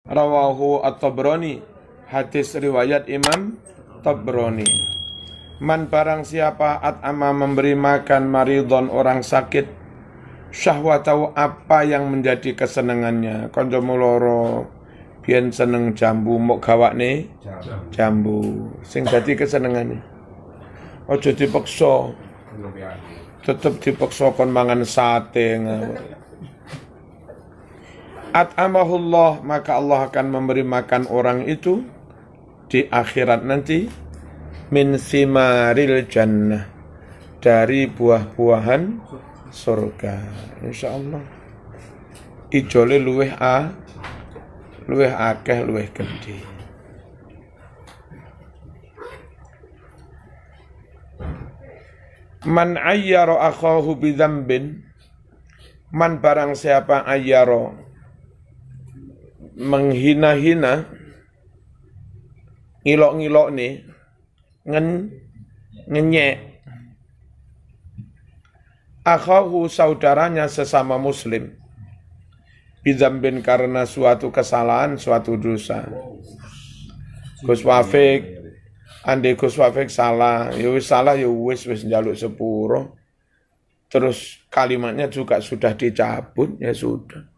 Rawahu At-Tabrani, hadis riwayat Imam Tabrani. Man barang siapa at'ama memberi makan maridon orang sakit, syahwatahu apa yang menjadi kesenangannya. Konco muloro biyen seneng jambu mok gawakne jambu sing dadi kesenengane. Aja dipaksa. Tetep dipaksa kon mangan sate. At'amahullah, maka Allah akan memberi makan orang itu di akhirat nanti min simaril jannah, dari buah-buahan surga. Insyaallah ijole luweh akeh luweh gede. Man ayyara akhahu bidzambin, man barang siapa ayyara menghina-hina, ngilok-ngilok nih, ngenyek akhahu saudaranya sesama muslim, bidzambin karena suatu kesalahan, suatu dosa. Gus Wafik, ande Gus Wafik salah, ya wis njaluk sepuro. Terus kalimatnya juga sudah dicabut, ya sudah.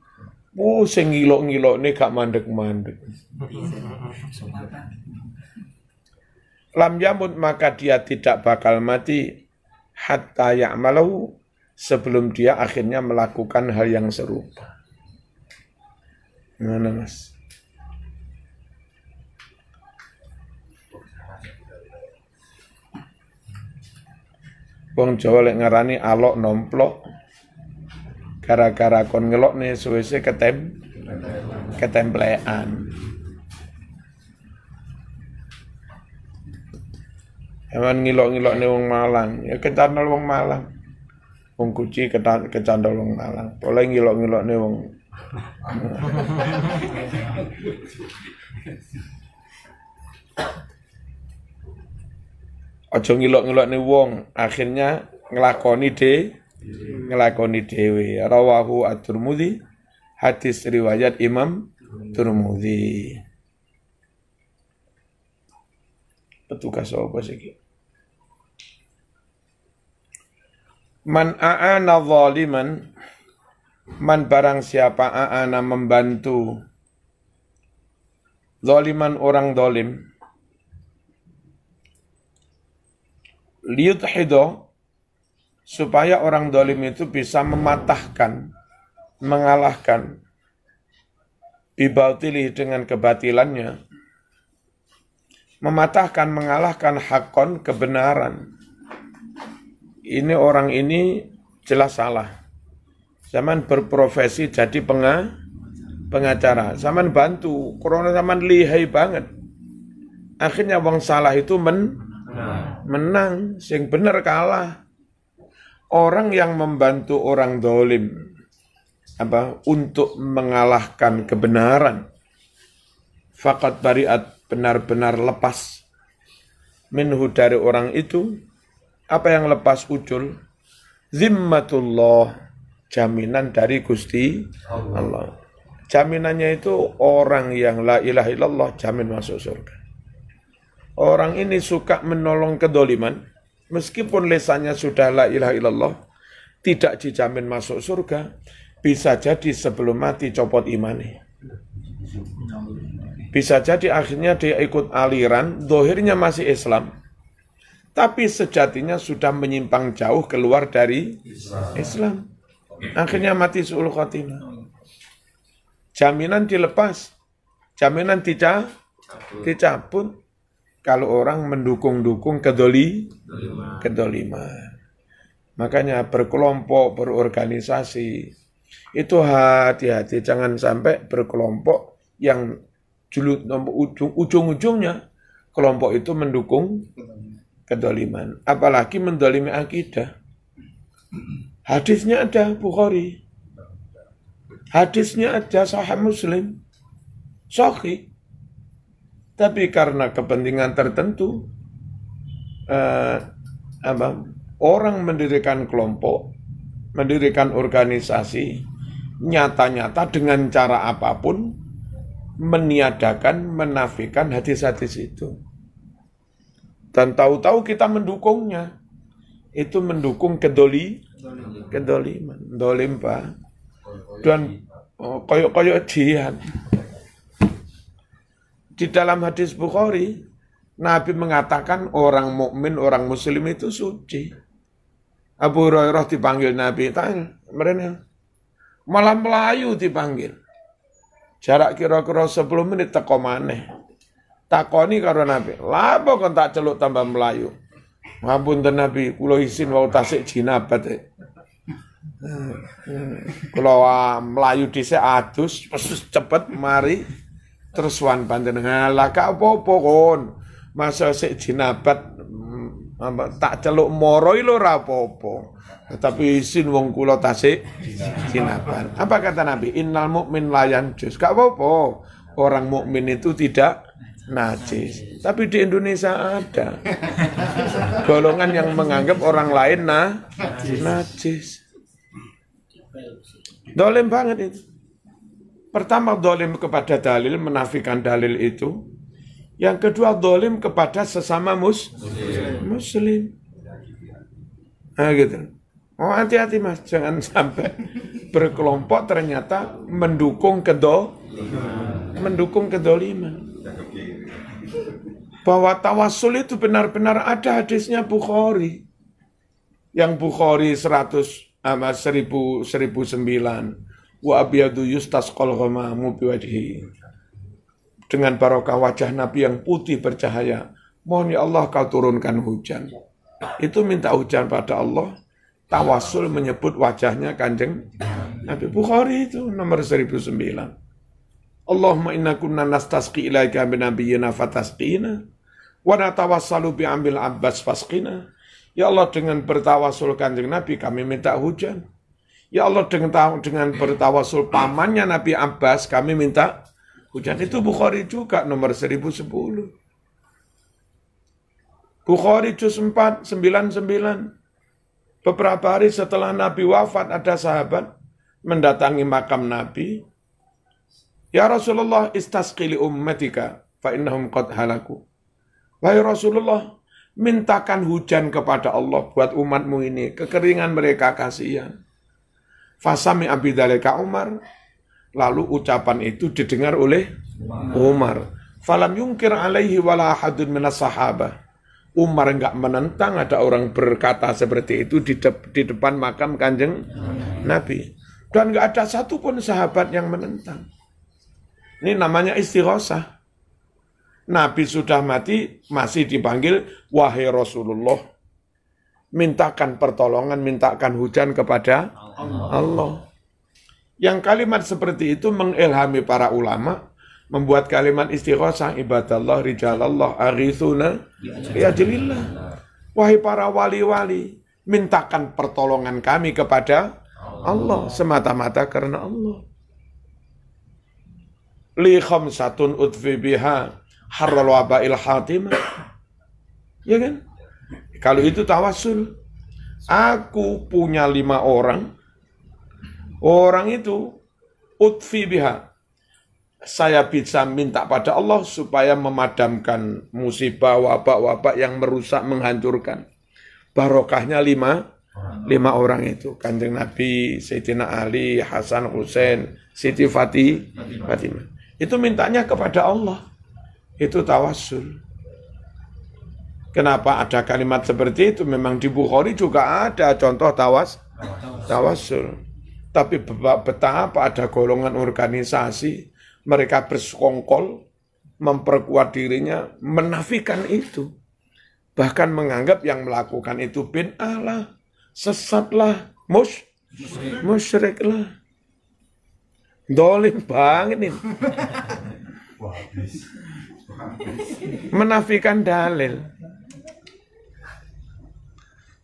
Sing ngilok-ngilok ini gak mandek-mandek. Lam yamut, maka dia tidak bakal mati hatta ya'malahu, sebelum dia akhirnya melakukan hal yang serupa. Gimana Mas? Wong Jawa lek ngarani alok nomplok, gara-gara kon ngelok nih suwese ketemplean. Emang ngilok-ngilok nih wong Malang, ya kecandol wong Malang. Wong Kuci kecandol wong Malang. Boleh ngilok-ngilok nih wong. Ojo ngilok-ngilok nih wong, akhirnya ngelakoni dewe. Rawahu At-Tirmidzi, hadis riwayat Imam Tirmidzi. Petugas apa sih? Man a'ana zaliman, man barang siapa a'ana membantu zaliman orang zalim, liyudhido, supaya orang zalim itu bisa mematahkan, mengalahkan bibautili, dengan kebatilannya, mematahkan, mengalahkan hakon, kebenaran. Ini orang ini jelas salah. Zaman berprofesi jadi pengacara, zaman bantu, corona zaman lihai banget. Akhirnya wong salah itu menang, sing bener kalah. Orang yang membantu orang zalim untuk mengalahkan kebenaran, faqad bariat, benar-benar lepas, minhu, dari orang itu. Apa yang lepas? Ucul zimmatullah, jaminan dari Gusti Allah. Jaminannya itu orang yang la ilaha illallah jamin masuk surga. Orang ini suka menolong kedoliman, meskipun lesannya sudah la ilaha illallah, tidak dijamin masuk surga. Bisa jadi sebelum mati copot imane. Bisa jadi akhirnya dia ikut aliran, dohirnya masih Islam, tapi sejatinya sudah menyimpang jauh keluar dari Islam. Akhirnya mati su'ul khotimah. Jaminan dilepas, jaminan dicabut kalau orang mendukung-dukung kedoliman. Makanya berkelompok, berorganisasi, itu hati-hati, jangan sampai berkelompok yang ujung-ujungnya kelompok itu mendukung kedoliman, apalagi mendolimi akidah. Hadisnya ada Bukhari, hadisnya ada Sahih Muslim, sahih. Tapi karena kepentingan tertentu, orang mendirikan kelompok, mendirikan organisasi, nyata-nyata dengan cara apapun, meniadakan, menafikan hadis-hadis itu. Dan tahu-tahu kita mendukungnya. Itu mendukung kedoliman. Dolim, Pak. Dan koyok-koyok jihad. Di dalam hadis Bukhari, Nabi mengatakan orang mukmin, orang muslim itu suci. Abu Hurairah dipanggil Nabi, tanya, mereka malah Melayu dipanggil. Jarak kira-kira 10 menit teko maneh. Takoni karo Nabi, lha kok tak celuk tambah Melayu. Ngapunten Nabi, kula isin wau tasik jinabat. Kula Melayu dhisik adus, cepet mari terus wan panjenengan lah gak apa-apa kon. Masa sik jinabat tak celuk moro lho ora apa-apa. Tapi isin wong kula tasik jinabat. Apa kata Nabi? Innal mu'min la yanjus. Gak apa-apa. Orang mukmin itu tidak najis. Tapi di Indonesia ada golongan yang menganggap orang lain najis. Dolim banget itu. Pertama dolim kepada dalil, menafikan dalil itu. Yang kedua dolim kepada sesama muslim. Nah gitu. Oh hati-hati mas, jangan sampai berkelompok ternyata mendukung kedoliman. Bahwa tawasul itu benar-benar ada hadisnya Bukhari. Yang Bukhari 1009. Wa abiyadu yustasqal ghamamu biwajhi. Dengan barokah wajah Nabi yang putih bercahaya. Mohon ya Allah kau turunkan hujan. Itu minta hujan pada Allah. Tawasul menyebut wajahnya Kanjeng Nabi. Bukhari itu nomor 1009. Allahumma inna kunna nastasqi ilaika binabiyyina fatasqina wa natawassalu bi'ambil abbas fasqina. Ya Allah, dengan bertawasul Kanjeng Nabi kami minta hujan. Ya Allah, dengan bertawasul pamannya Nabi Abbas kami minta hujan. Itu Bukhari juga nomor 1010. Bukhari juz 4 99. Beberapa hari setelah Nabi wafat ada sahabat mendatangi makam Nabi. Ya Rasulullah, istasqi li ummatika fa innahum qad halaku. Wahai Rasulullah, mintakan hujan kepada Allah buat umatmu ini, kekeringan mereka kasihan. Fasami abidalika Umar, lalu ucapan itu didengar oleh Umar. Falam yungkir alaihi wala ahadun minas sahabah. Umar enggak menentang ada orang berkata seperti itu di depan makam Kanjeng Nabi. Dan enggak ada satupun sahabat yang menentang. Ini namanya istighosah. Nabi sudah mati, masih dipanggil, wahai Rasulullah, mintakan pertolongan, mintakan hujan kepada Allah. Yang kalimat seperti itu mengilhami para ulama, membuat kalimat istighosah, ibadallah, rijalallah, aghithuna, biadilillah. Wahai para wali-wali, mintakan pertolongan kami kepada Allah, semata-mata karena Allah. Li khamsatun udfi biha harral wabail hatimah. Ya kan? Kalau itu tawasul. Aku punya 5 orang. Orang itu udfi biha. Saya bisa minta pada Allah supaya memadamkan musibah, wabak-wabak yang merusak, menghancurkan. Barokahnya 5 orang itu. Kanjeng Nabi, Sayyidina Ali, Hasan, Husain, Siti Fatimah. Itu mintanya kepada Allah. Itu tawasul. Kenapa ada kalimat seperti itu? Memang di Bukhari juga ada contoh tawasul. Tapi betapa ada golongan organisasi, mereka bersekongkol, memperkuat dirinya, menafikan itu. Bahkan menganggap yang melakukan itu bid'ah lah, sesat lah, musyrik lah. Dolim banget ini. Menafikan dalil.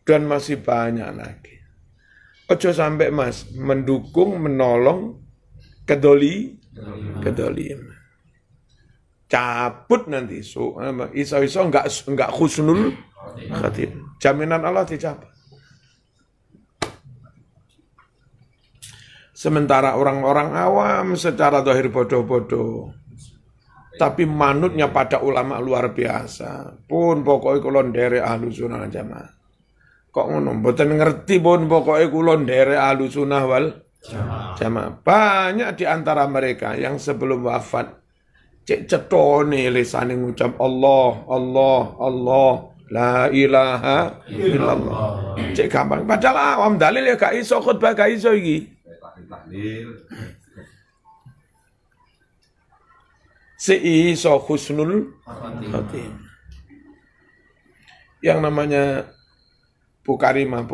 Dan masih banyak lagi. Ojo sampai mas, mendukung, menolong, kedolim. Cabut nanti. Iso-iso enggak khusnul khatim. Jaminan Allah dicabut. Sementara orang-orang awam secara zahir bodoh-bodoh. tapi manutnya pada ulama luar biasa. Pun pokoknya kula nderek Ahlus Sunnah wal Jamaah. Kok ngono, mboten ngerti pun pokoknya kula nderek Ahlus Sunnah wal Jamaah. Banyak di antara mereka yang sebelum wafat cek cetone lisane ngucap Allah, Allah, Allah, la ilaha illallah. Cek gampang. Padahal awam dalil ya gak iso khutbah gak iso iki. Seiso husnul khotimah. Yang namanya Bukarimah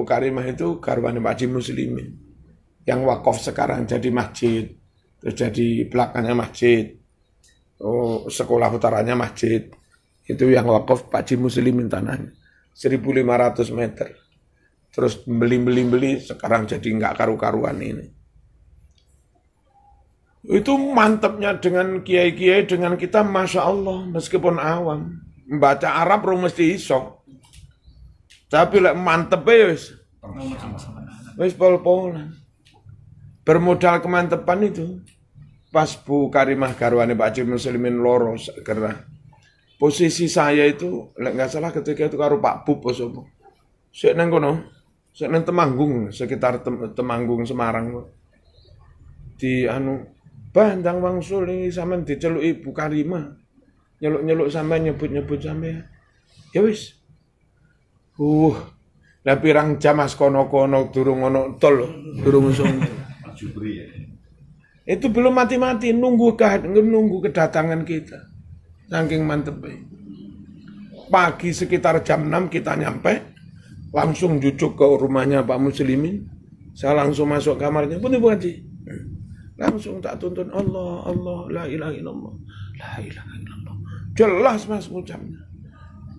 itu garwane Pak Haji Muslimin. Yang wakaf sekarang jadi masjid, terus jadi belakangnya masjid. Oh, sekolah utaranya masjid. Itu yang wakaf Pak Haji Muslimin tanahnya. 1.500 meter. Terus beli sekarang jadi enggak karu-karuan ini. Itu mantapnya dengan kiai-kiai dengan kita, Masya Allah, meskipun awam. Membaca Arab rum mesti iso. Tapi lek mantep wis pol-polan. Bermodal kemantepan itu. Pas Bu Karimah garwane Pak Haji Muslimin loro segera. Posisi saya itu, lek nggak salah ketika itu karo Pak Bub apa. Sik nang kono, sik nang Temanggung, sekitar Temanggung Semarang. Di Bandang wangsul ini sampean diceluk Ibu Karimah. Nyeluk-nyeluk sampean, nyebut-nyebut sampean. Ya wis. Lah pirang jam mas kono-kono durung ono tol, durung sung. Itu belum mati-mati nunggu kedatangan kita. Saking mantep. Pagi sekitar jam 6 kita nyampe, langsung jujuk ke rumahnya Pak Muslimin. Saya langsung masuk kamarnya, pun Ibu Haji. Langsung tak tuntun Allah, Allah, la ilaha illallah, la ilaha illallah. Jelas mas ucapnya.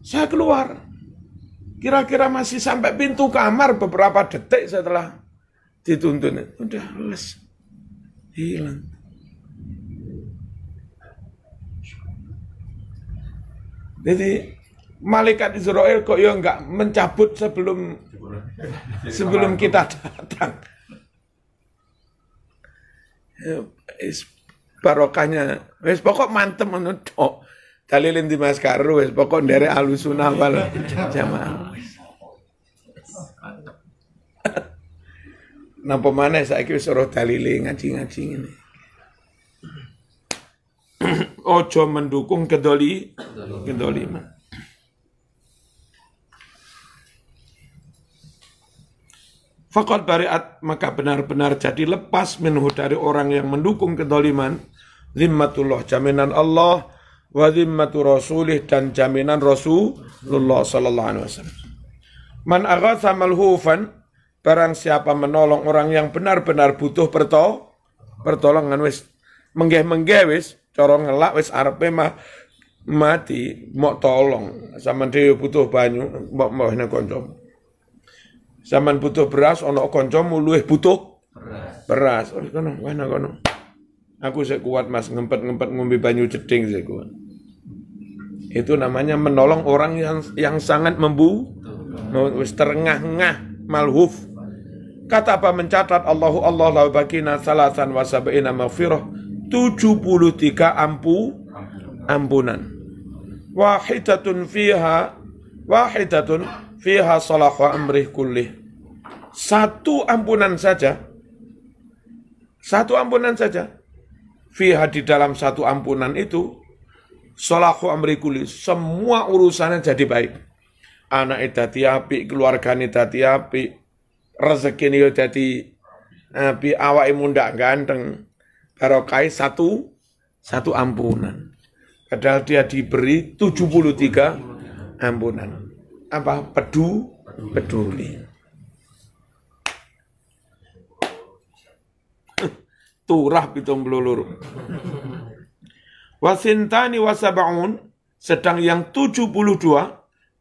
Saya keluar. Kira-kira masih sampai pintu kamar beberapa detik setelah dituntun. Udah les. Hilang. Jadi malaikat Israel kok ya enggak mencabut sebelum kita datang. Barokahnya wis pokok mantem ngono tok. Dalilin di Mas Karo wis pokok nderek Ahlus Sunnah wal Jamaah. Napa maneh saiki wis ora dalile ngaji-ngaji ngene. Ojo mendukung kedoliman. Faqad bariat, maka benar-benar jadi lepas minhu dari orang yang mendukung kedoliman. Zimmatullah, jaminan Allah, wa zimmatu rasulih, dan jaminan Rasulullah sallallahu alaihi wasallam. Man aghatha malhufan, barang siapa menolong orang yang benar-benar butuh pertolongan, wis menggeh-menggeh wis cara ngelak wis arepe mati mau tolong, sampean dhewe butuh banyu mbok nek kanca. Zaman butuh beras, ono koncomu luwih butuh beras. Oh, kono. Aku sik kuat mas, ngempet-ngempet ngombe banyu jeding sik kuat. Itu namanya menolong orang yang sangat wis terengah-engah, malhuf. Kata apa mencatat Allah la bakina salasan wa sab'ina maghfirah, 73 ampunan. Wahidatun fiha salahu amrih kullih. Satu ampunan saja. Fiha, di dalam satu ampunan itu, salahu amrih kullih, semua urusannya jadi baik. Anak dadi apik, keluargane dadi apik, rezekine yo dadi apik, awake mundak ganteng. Barokah satu ampunan. Padahal dia diberi 73 ampunan. Apa? Peduli. Turah 72. Wasintani wasab'un, sedang yang 72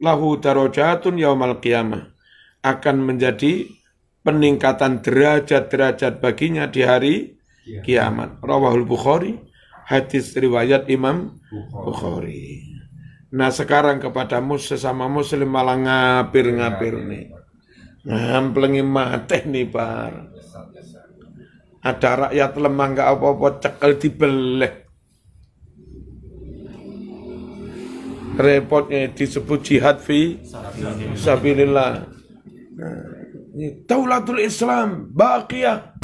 lahu darajatun yaumal qiyamah, akan menjadi peningkatan derajat-derajat baginya di hari kiamat. Rawahul Bukhari, hadis riwayat Imam Bukhari. Nah sekarang kepada sesama muslim malah ngapir-ngapir nih. Ngamplengi mate nih par. Ada rakyat lemah gak apa-apa cekel dibeleh. Repotnya disebut jihad fi sabilillah. Nah, ini Daulatul Islam baqiyah.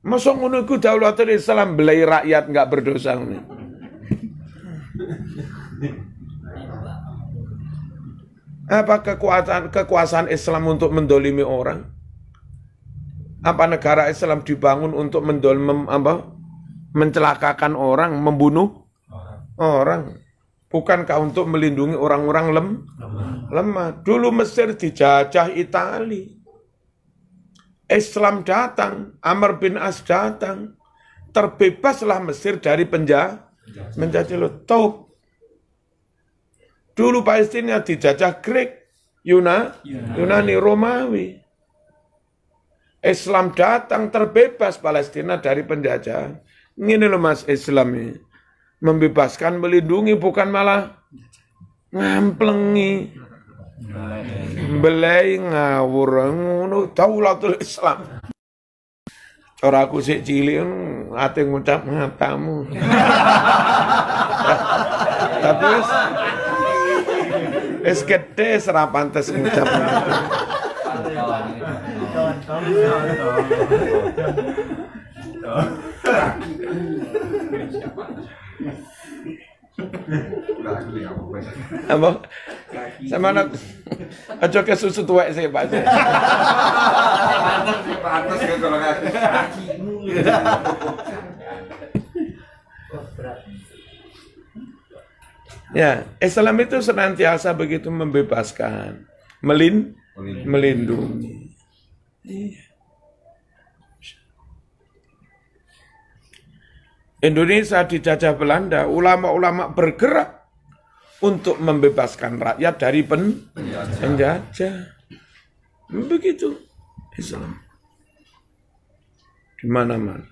Masa ngono iku Daulatul Islam belai rakyat enggak berdosa ini. Apa kekuasaan Islam untuk mendolimi orang? Apa negara Islam dibangun untuk mencelakakan orang, membunuh orang? Bukankah untuk melindungi orang-orang lemah? Dulu Mesir dijajah Itali. Islam datang, Amr bin As datang. Terbebaslah Mesir dari menjajah. Tahu. Dulu Palestina dijajah Grek, Yunani, Romawi. Islam datang, terbebas Palestina dari penjajahan. Ini loh Mas Islam ini. Membebaskan, melindungi, bukan malah ngamplengi. Belai ngawur, ngono Daulatul Islam. Cara aku sik cilik ate ngucap ngatamu. Tapi wis gede ora pantes ngucap. Apa? Sama anak aja ke susu tuwek sih Pak. Pantes ya kalau kakimu. Ya, Islam itu senantiasa begitu membebaskan, melindungi. Indonesia dijajah Belanda, ulama-ulama bergerak untuk membebaskan rakyat dari penjajah. Begitu Islam. Di mana-mana.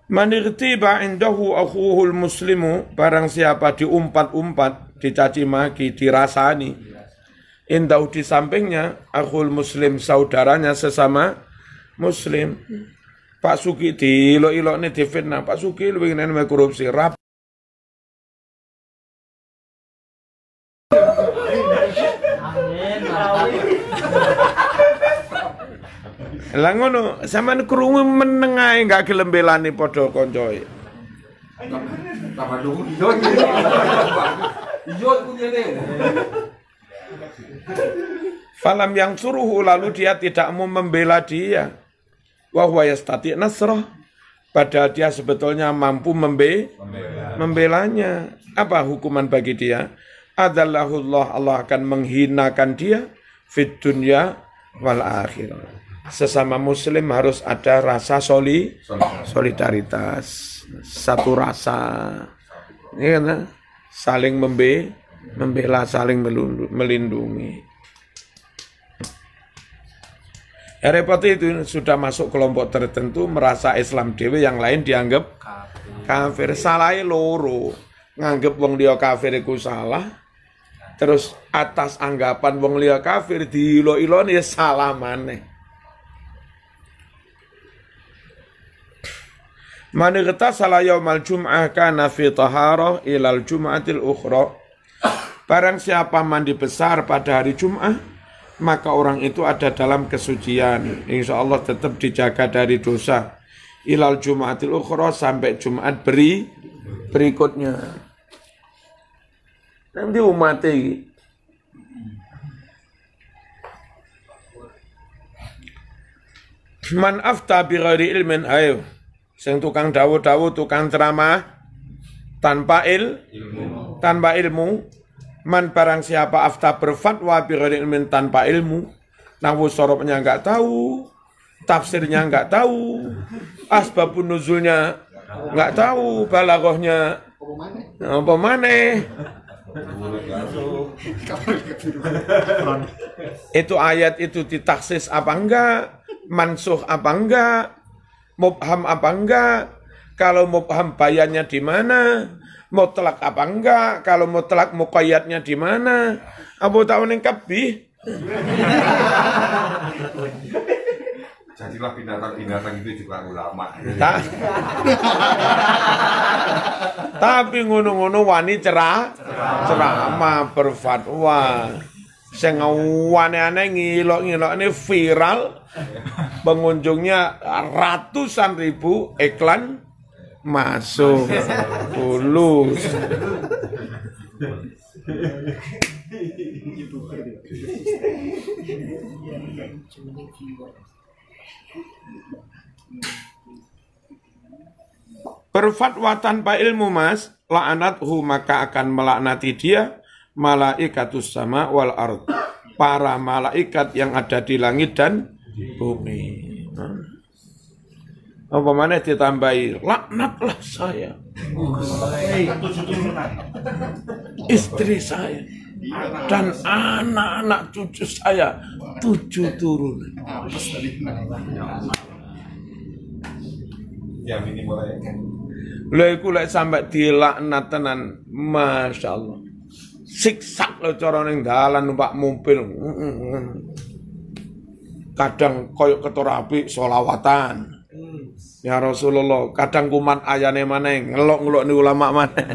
Man irtiba indahu akhuhul muslimu, barang siapa diumpat-umpat, dicaci maki, dirasani, indahu di sampingnya, akhul muslim, saudaranya sesama muslim. Pak Suki dilok-ilok ini difitnah, Pak Suki lebih ingin korupsi, rap. Lah ngono, sampean krungu menengae enggak gelem belani padha koncoe. Falam yang suruh lalu dia tidak mau membela dia. Wa huwa yastati nasrah, padahal dia sebetulnya mampu membelanya. Apa hukuman bagi dia? Adallahullah, Allah akan menghinakan dia fid dunya wal akhirah. Sesama muslim harus ada rasa solidaritas, satu rasa, ini kan, saling membela, saling melindungi. Ya repot itu sudah masuk kelompok tertentu merasa Islam dewe, yang lain dianggap kafir. Salahnya loro, nganggep wong liya kafir iku salah, terus atas anggapan wong liya kafir diilo-iloni ya salah maneh. Man igtasala yaumal jum'ah kana fi taharah ilal jum'atil ukhra. Barang siapa mandi besar pada hari Jum'ah, maka orang itu ada dalam kesucian. Insya Allah tetap dijaga dari dosa. Ilal jum'atil ukhra, sampai Jumat berikutnya. Nanti umat ini. Man afta bi ghairi ilmin, ayo. Sing tukang dawuh-dawuh, tukang ceramah tanpa ilmu. Man barang siapa afta berfatwa bi ghairi ilmin, tanpa ilmu, nahwu sorobnya enggak tahu, tafsirnya enggak tahu, asbabun nuzulnya enggak tahu, balaghahnya apa maneh. Itu ayat itu ditaksis apa enggak, mansuh apa enggak, mubham apa enggak, kalau mubham bayannya di mana, mutlak apa enggak, kalau mutlak muqayyadnya di mana, Abu tahu ning kabih. Jadilah binatang-binatang itu juga ulama. Tapi ngono-ngono wani ceramah berfatwa. Sing aneh-aneh ngilok-ngilok ini viral. Pengunjungnya ratusan ribu, iklan masuk. Tulus. Berfatwa tanpa ilmu mas, la'anathu maka akan melaknati dia malaikatus sama wal ard. Para malaikat yang ada di langit dan bumi. Apa mana ditambahi, laknatlah saya. Istri saya. Dan anak-anak cucu saya 7 turun. Ya minimal ya. Lha iku lek sampe dilaknat tenan, masyaallah. Siksak lo cara ning dalan numpak mobil. Kadang koyo ketua apik selawatan. Ya Rasulullah, kadang kuman ayane maneh ngelok-ngelok ni ulama maneh.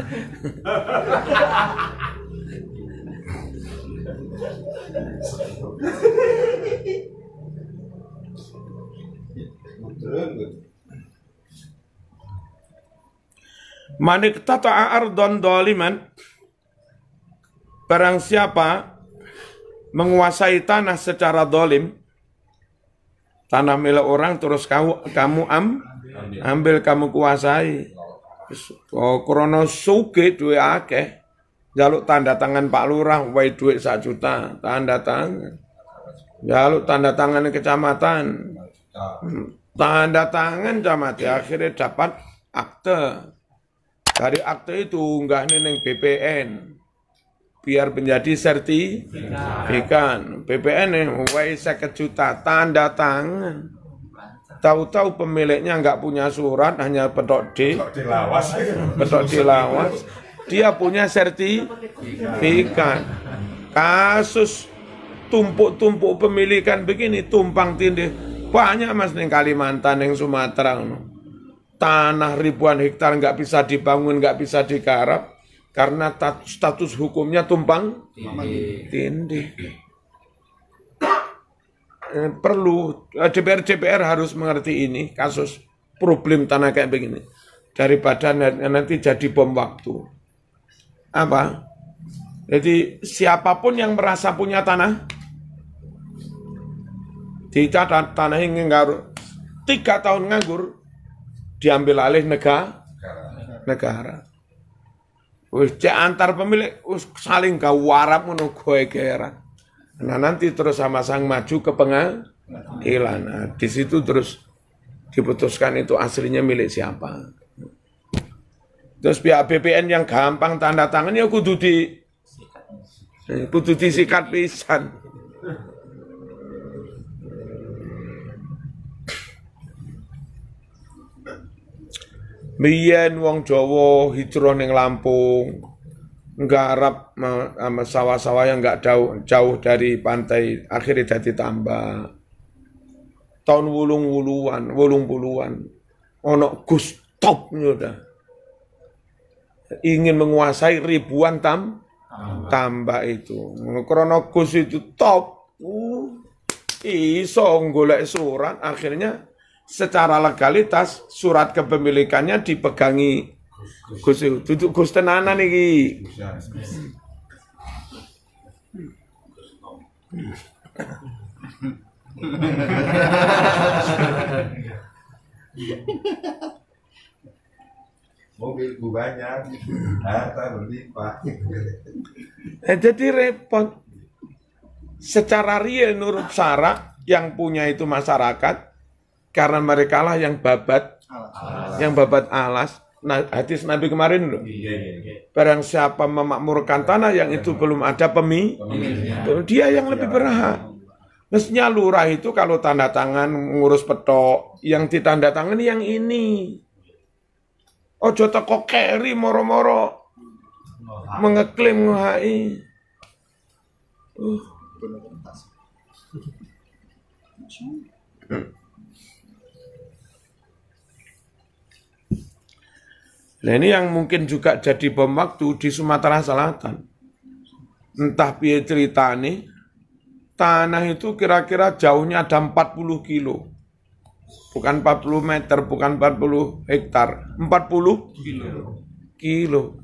Manik tata'a ardon doliman, barang siapa menguasai tanah secara dolim, tanah milik orang terus kamu ambil kamu kuasai. Oh, krono sugih duwe akeh, jaluk tanda tangan Pak Lurah, wae duit 1 juta, tanda tangan. Jaluk tanda tangan kecamatan, tanda tangan camat, akhirnya dapat akte. Dari akte itu unggah neng BPN, biar menjadi sertifikat. BPN nih, wae 50 juta, tanda tangan. Tahu-tahu pemiliknya nggak punya surat, hanya petok dilawas. Dia punya sertifikat. Kasus tumpuk-tumpuk pemilikan begini, tumpang tindih. Banyak mas neng Kalimantan, neng Sumatera. Tanah ribuan hektar nggak bisa dibangun, nggak bisa digarap. Karena status hukumnya tumpang tindih. Perlu DPR harus mengerti ini kasus problem tanah kayak begini daripada nanti jadi bom waktu. Apa? Jadi siapapun yang merasa punya tanah dicatat tanah ini nganggur 3 tahun nganggur diambil alih negara. Wis antar pemilik saling gawarap ngono goe-goeran. Nah nanti terus sama-sama maju ke pengadilan. Nah, di situ terus diputuskan itu aslinya milik siapa. Terus pihak BPN yang gampang tanda tangan ya kudu disikat pisan. Biyen wong Jawa hijrah ning Lampung, nggarap sawah-sawah yang enggak jauh dari pantai, akhirnya jadi tambah. Tahun 80-an, ono Gus Top udah. Ingin menguasai ribuan tambak itu. Karena Gus itu top. Iso golek surat, akhirnya secara legalitas surat kepemilikannya dipegangi Gus itu. Duduk Gus tenanan iki. Mobilku banyak, harta berlimpah. Jadi repot. Secara real nurut syarak yang punya itu masyarakat. Karena mereka lah yang babat alas. Nah, hadis Nabi kemarin loh. Barang siapa memakmurkan tanah yang itu belum ada dia yang lebih berhak. Mestinya lurah itu kalau tanda tangan ngurus petok, yang ditanda tangan yang ini. Ojo teko keri moro-moro mengeklaim HI. Nah ini yang mungkin juga jadi bom waktu di Sumatera Selatan. Entah piye ceritane, tanah itu kira-kira jauhnya ada 40 kilo. Bukan 40 meter, bukan 40 hektar, 40 kilo.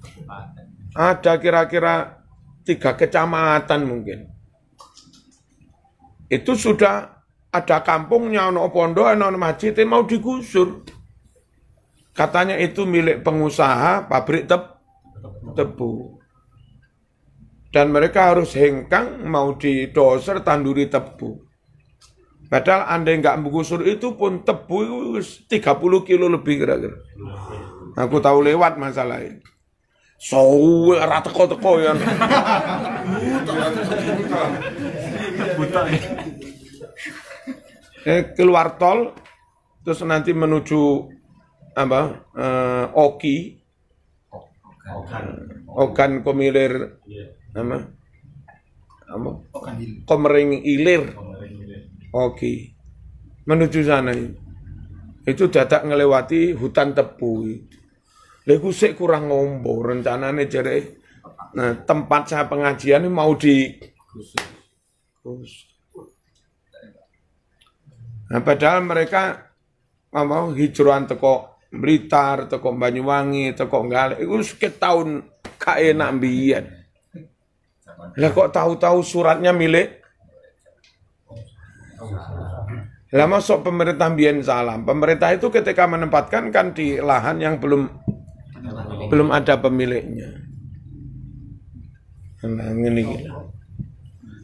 Ada kira-kira 3 kecamatan mungkin. Itu sudah ada kampungnya, ono pondok, ono masjid, mau digusur. Katanya itu milik pengusaha pabrik tebu. Dan mereka harus hengkang mau didoser tanduri tebu. Padahal andai nggak menggusur itu pun tebu 30 kilo lebih kira-kira. Aku tahu lewat masalahnya. So, teko-teko ya. Keluar tol, terus nanti menuju Oki, Ogan Komilir, Komering Ilir, Oki, menuju sana itu dadak ngelewati hutan tebu. Lagu sik kurang ngombo, rencananya jere tempat saya pengajian ini mau Nah, padahal mereka mau hijraan teko Blitar, teko Banyuwangi, teko Ngalek, itu sekitar tahun enak mbiyen. Lah kok tahu-tahu suratnya milik? Lah masuk pemerintah mbiyen salah. Pemerintah itu ketika menempatkan kan di lahan yang belum ada pemiliknya. Nah, ngene.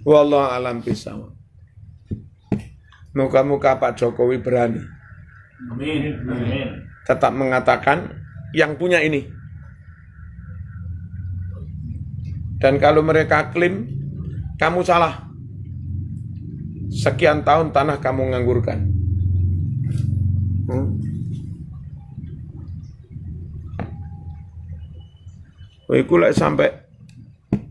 Wallahu alam bisawab. Muka-muka Pak Jokowi berani. Amin. Amin. Tetap mengatakan yang punya ini. Dan kalau mereka klaim kamu salah, sekian tahun tanah kamu nganggurkan. Iku lek sampai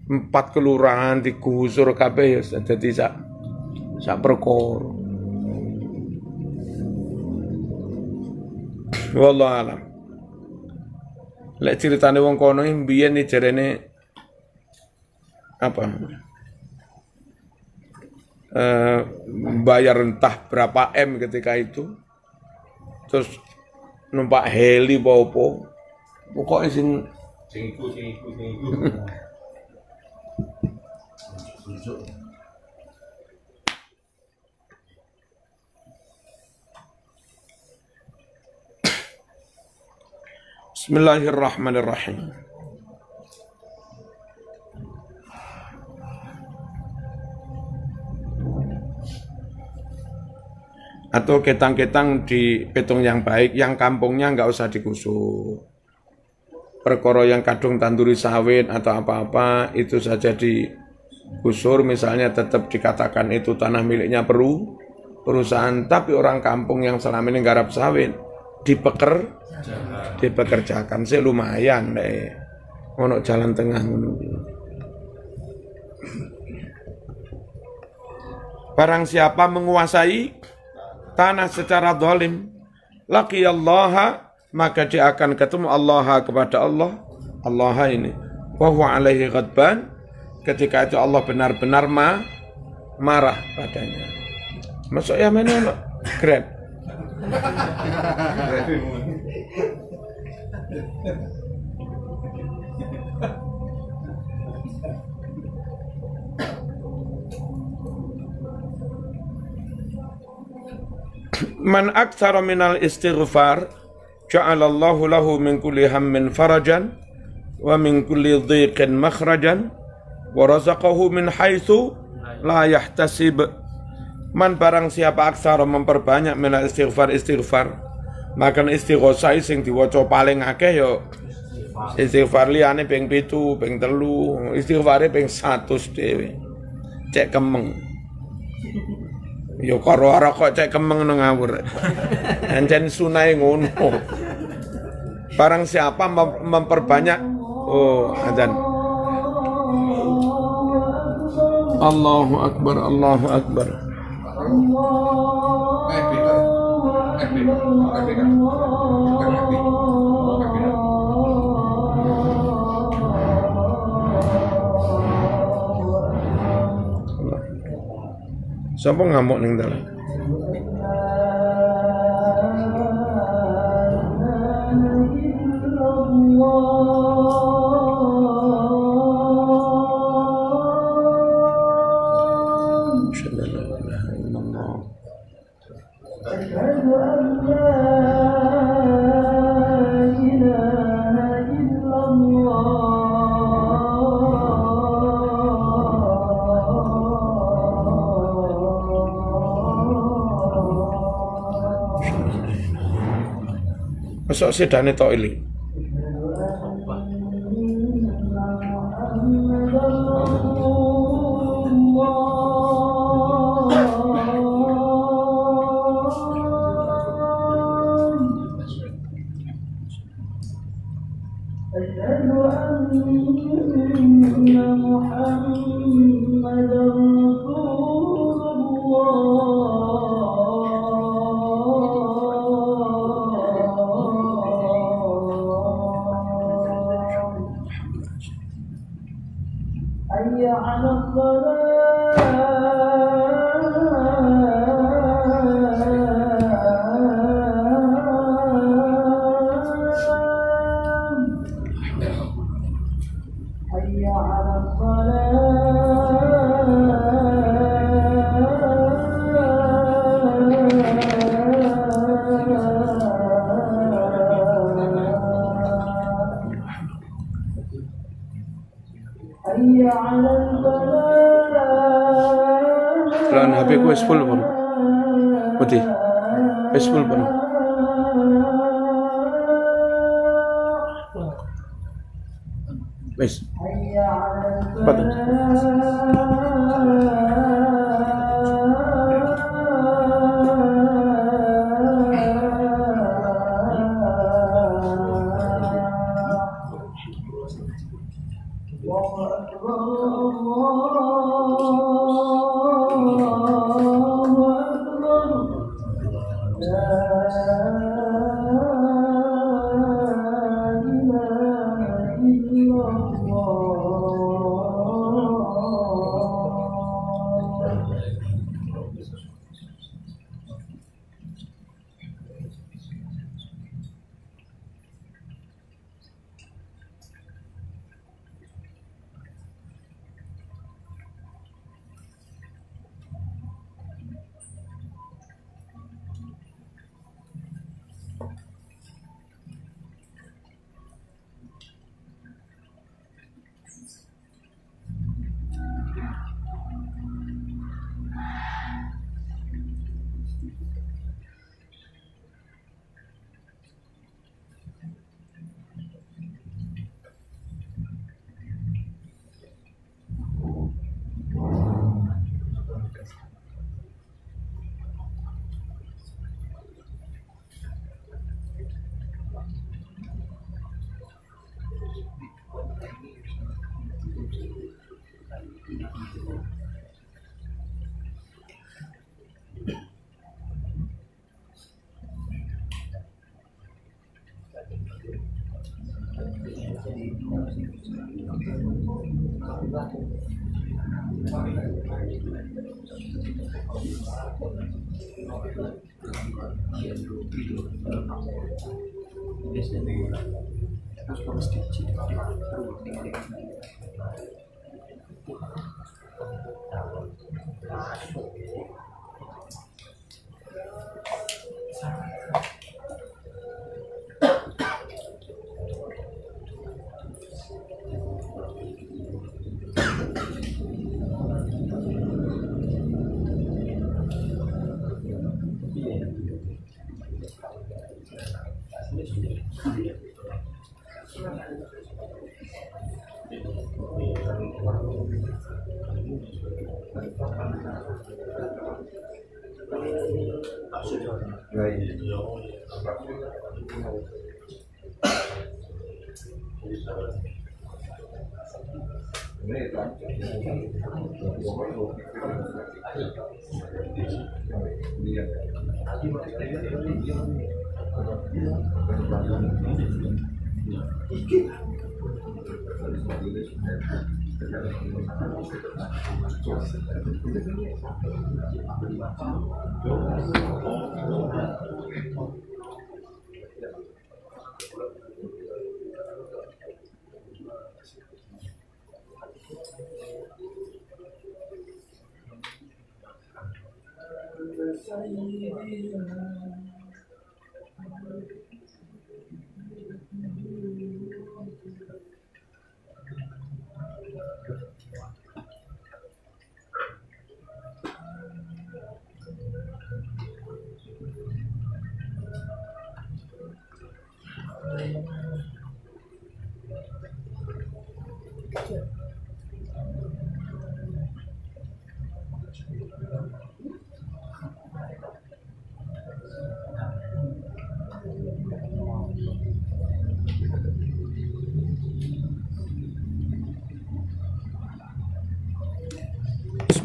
4 kelurahan digusur kabeh ya dadi sak perkara. Wallahu alam. Lek ceritane wong kono mbiyen iki jarene bayar entah berapa M ketika itu. Terus numpak heli apa-apa. Pokoke sing iku. Bismillahirrahmanirrahim. Atau ketang-ketang di petung yang baik, yang kampungnya nggak usah digusur. Perkara yang kadung tanduri sawit atau apa-apa itu saja digusur, misalnya tetap dikatakan itu tanah miliknya perusahaan, tapi orang kampung yang selama ini garap sawit dipekerjakan sih lumayan deh. Ono jalan tengah ngono. Barang siapa menguasai tanah secara zalim, laqiyallaha, maka dia akan ketemu Allah kepada Allah. Allah ini wa huwa alaihi ghadban, ketika itu Allah benar-benar marah padanya. Masuk ya mana keren. Man aktsara minal istighfar ja'alallahu lahu min kulli hammin farajan wa min kulli dhiqin makhrajan wa razaqahu min haitsu la yahtasib. Man barang siapa aksara memperbanyak minal istighfar, maka istighosah sing diwaca paling akeh ya istighfar liyane ping 7, ping 3, istighfare ping 100 dhewe. Cek kemeng. Ya karo ora kok cek kemeng nang ngawur. Ancen sunai ngono. Barang siapa memperbanyak azan. Allahu akbar, Allahu akbar. Sapa ngamuk ning dalan? Masuk sedane tok ili. Lan HP ku wis full pun. Putih. Wis full pun. Wis. Patut.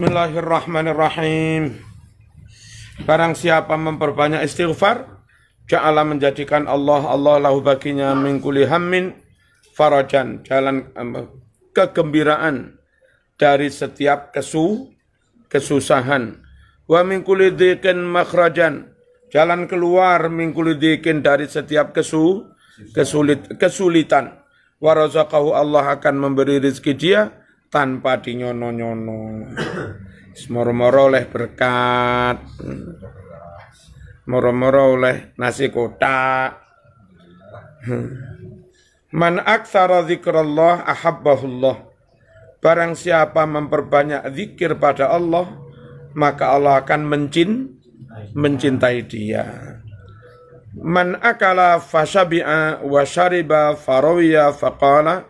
Bismillahirrahmanirrahim. Barang siapa memperbanyak istighfar, ja'ala menjadikan Allah lahu baginya min kulli hammin farajan, jalan kegembiraan dari setiap kesusahan. Wa min kulli dhiqin makhrajan, jalan keluar min kulli dhiqin dari setiap kesulitan. Wa razaqahu, Allah akan memberi rezeki dia tanpa dinyono-nyono. Moro-moro oleh berkat, moro-moro oleh nasi kotak. Man aktsara dzikrallah ahabbahullah. Barang siapa memperbanyak zikir pada Allah, maka Allah akan mencintai dia. Man akala fashabi'a wa syariba farawiya faqala.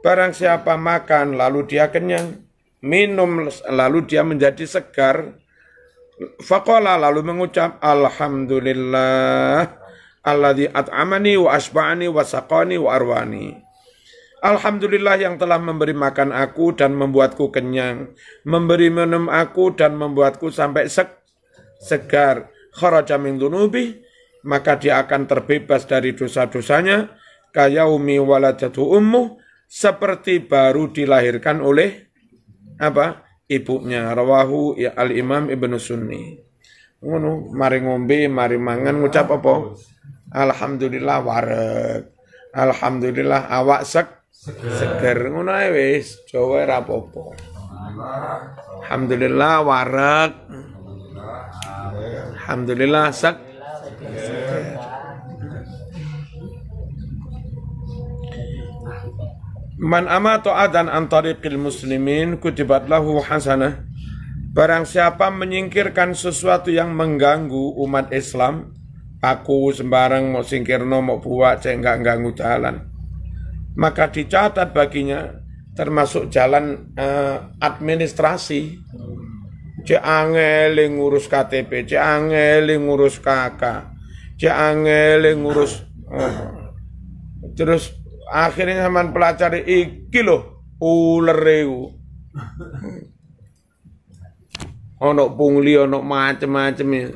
Barang siapa makan lalu dia kenyang, minum lalu dia menjadi segar, faqala lalu mengucap alhamdulillah alladzi at'amani wa asba'ani wa saqani wa arwani. Alhamdulillah yang telah memberi makan aku dan membuatku kenyang, memberi minum aku dan membuatku sampai segar. Kharaja min dzunubi, maka dia akan terbebas dari dosa-dosanya, kayaumi waladatu ummu, seperti baru dilahirkan oleh ibunya. Rawahu al-Imam Ibnu Sunni. Ngono, mari ngombe, mari mangan ngucap apa? Alhamdulillah wareg. Alhamdulillah awak seger. Ngono ae wis, Jawa ora apa-apa. Alhamdulillah wareg. Alhamdulillah seger. Man amata adan an tariqil muslimin kutibat lahu hasanah. Barang siapa menyingkirkan sesuatu yang mengganggu umat Islam, aku sembarang mau singkirno mau buat saya enggak ganggu jalan, maka dicatat baginya termasuk jalan administrasi. Cek angel ngurus KTP, cek angel ngurus KK, cek angel ngurus terus akhirnya zaman pelacari iki lho uler iku. Ono pungli ono macem-macem.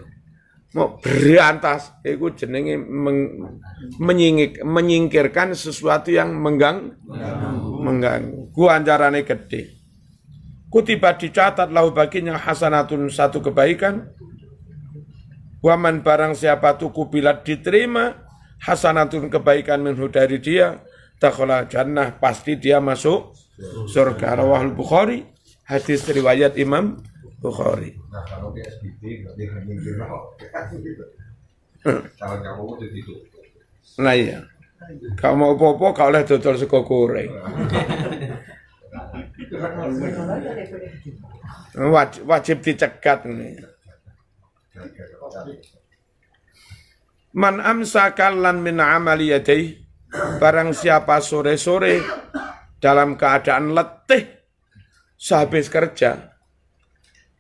Mau berantas iku jenenge menyingkirkan sesuatu yang mengganggu. Ku ancarane gede. Kutiba dicatat lahu baginya hasanatun, satu kebaikan. Waman barang siapa tuku bilat diterima hasanatun, kebaikan minhu dari dia, dakhala jannah, pasti dia masuk surga. Rawahul Bukhari, hadis riwayat Imam Bukhari. Nah, kalau di SBT nggak dihanyir kalau kamu mau jadi itu. Nah iya, kalau mau apa-apa kau oleh dodol sego goreng. Wajib dicegat ini. Man amsakalan min amali yadayhi, barang siapa sore-sore dalam keadaan letih sehabis kerja,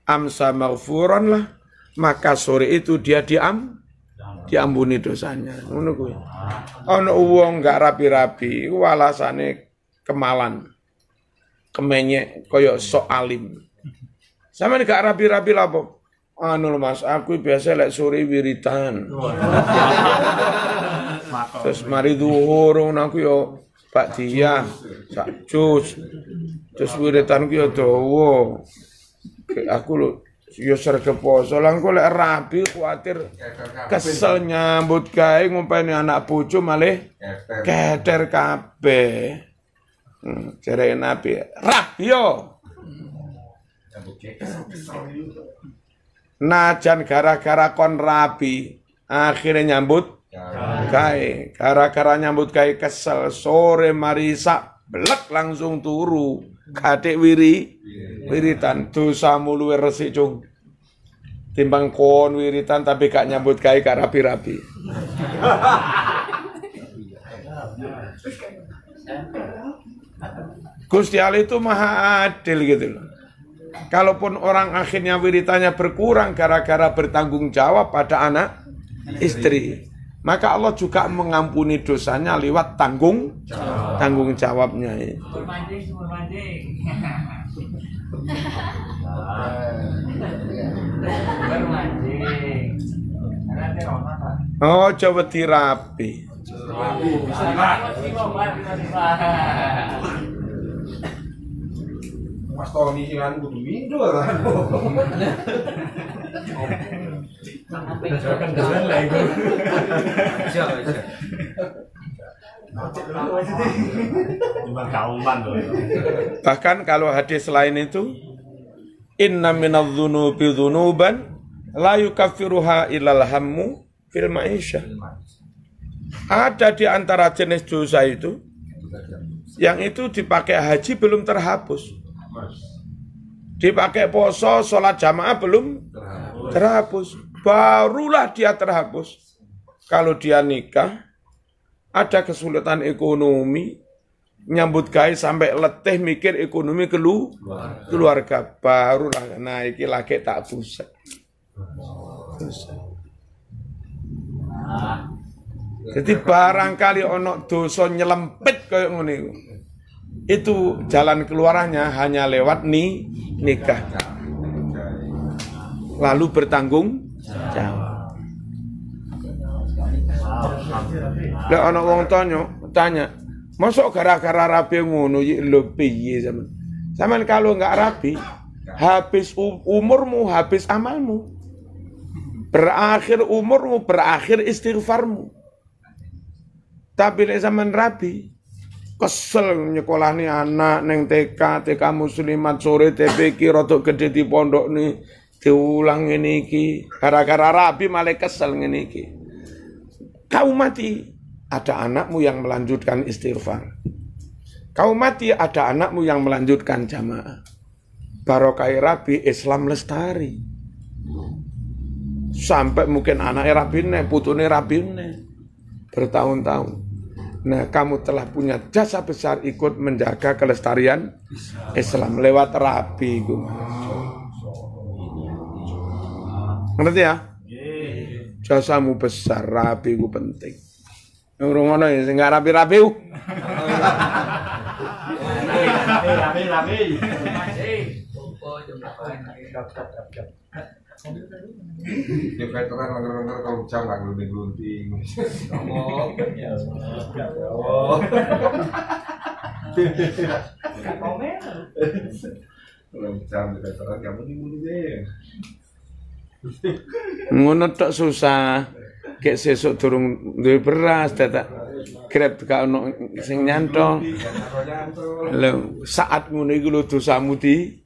amsa maghfuran lah, maka sore itu dia diampuni dosanya. Ngono kuwi. Ana wong enggak rapi-rapi, walasane kemalan. Kemenyek kaya sok alim. Sampeyan gak rapi-rapi lha apa? Anu Mas, aku biasa lek sore wiritan. Terus mari zuhur aku yo Pak Dia, sak jus. Terus wiritan ku yo dawa. Aku lho yo sregep poso lan kok lek rabi kuwatir kesel nyambut gawe ngumpeni anak bojo malih keter kabeh. Jere Nabi, "Rah yo." Najan gara-gara kon rabi, akhirnya nyambut gawe. Gara-gara nyambut gawe kesel, sore mari sak blek langsung turu. Kadek wiritan dosamu luwih resik, Cung. Timbang kon wiritan tapi gak nyambut gawe gak rapi-rapi. Gusti Allah itu maha adil gitu loh. Kalaupun orang akhirnya wiritannya berkurang gara-gara bertanggung jawab pada anak istri, maka Allah juga mengampuni dosanya lewat tanggung jawabnya itu. Oh, coba dirapi. Mas Tony hilang kudu mindo kan. Bahkan kalau hadis lain itu, inna minadz-dzunubi dzunuban la yukaffiruha illal hammu fil ma'isyah. Ada di antara jenis dosa itu yang itu dipakai haji belum terhapus. Dipakai poso, sholat jamaah belum terhapus. Barulah dia terhapus. Kalau dia nikah, ada kesulitan ekonomi, nyambut gawe sampai letih mikir ekonomi keluarga, barulah naiki lagi tak buset. Jadi barangkali ono dosa nyelempit kayak ngene iku. Itu jalan keluarannya hanya lewat nikah. Lalu bertanggung jawab. Lah ana wong tanya, "Mosok gara-gara rabi ngono iki lho piye sampean?" Sampean kalau enggak rabi, habis umurmu, habis amalmu. Berakhir umurmu, berakhir istighfarmu. Tapi lek sampean rabi, kesel nyekolahne anak neng TK muslimat sore TPQ rodok gede di pondok nih diulang ngene iki gara-gara rabi malah kesel ngene iki. Kau mati ada anakmu yang melanjutkan istighfar. Kau mati ada anakmu yang melanjutkan jamaah. Barokah rabi Islam lestari. Sampai mungkin anaknya rabine, putune rabine bertahun-tahun. Nah, kamu telah punya jasa besar ikut menjaga kelestarian Islam lewat rabi. Ngerti ya? Jasamu besar, rabi ku penting. Ngono ya, sing gak rapi-rapi. Rapi. Ya kayak kan langgar-langgar kalau jam nggak gelunting-gelunting. Oh. Kalau jam dekat terang kamu di deh. Ngono tok susah. Kayak sesuk durung duwe beras dadak Grab gak ono sing nyantol. Lho, saat ngono iku lho dosamu di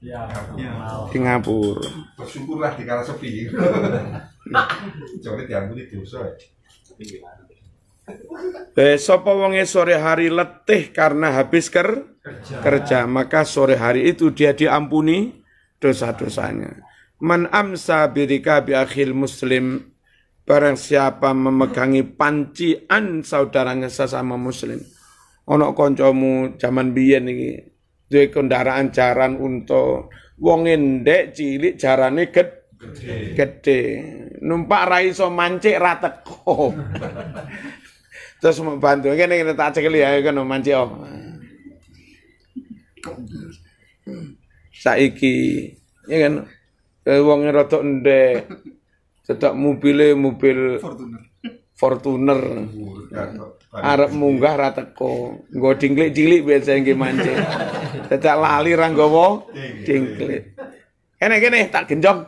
Singapura. Bersyukurlah di kala sepi. Coba diampuni dosa. Sapa wonge sore hari letih karena habis kerja, maka sore hari itu dia diampuni dosa-dosanya. Man amsa birika bi akhil muslim, barang siapa memegangi pancian saudaranya sesama muslim. Ono kancamu zaman biyen iki duwe kendaraan jaran unta, wong endek cilik jarane gede. Numpak ra iso mancik ra teko. Terus membantu kene tak cekeli ya kono mancik. Saiki ya kan wong rada endek. Cedak mobil Fortuner. Fortuner. Arep munggah ra teko. Nggo dingklik-cilik biasa nggih mancing. Dadak lali ra nggawa dingklik. Kene tak genjong.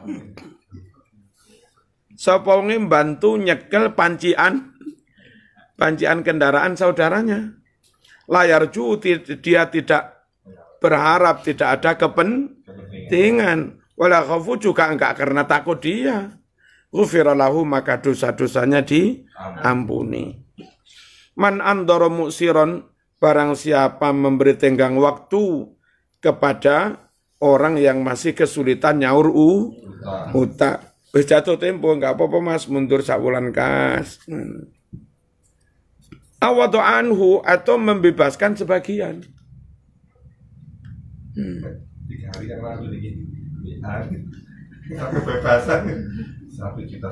Sapa wonge bantu nyekel pancian kendaraan saudaranya. Layar dia tidak berharap, tidak ada kepentingan. Wala khafu juga enggak karena takut dia. Ghufira lahu maka dosa-dosanya diampuni. Man andara muksiron barang siapa memberi tenggang waktu kepada orang yang masih kesulitan nyaur utang. Wis jatuh tempo enggak apa-apa Mas, mundur sakwulan kas. Awadu anhu atau membebaskan sebagian. 3 hari yang lalu kebebasan 1,5 juta.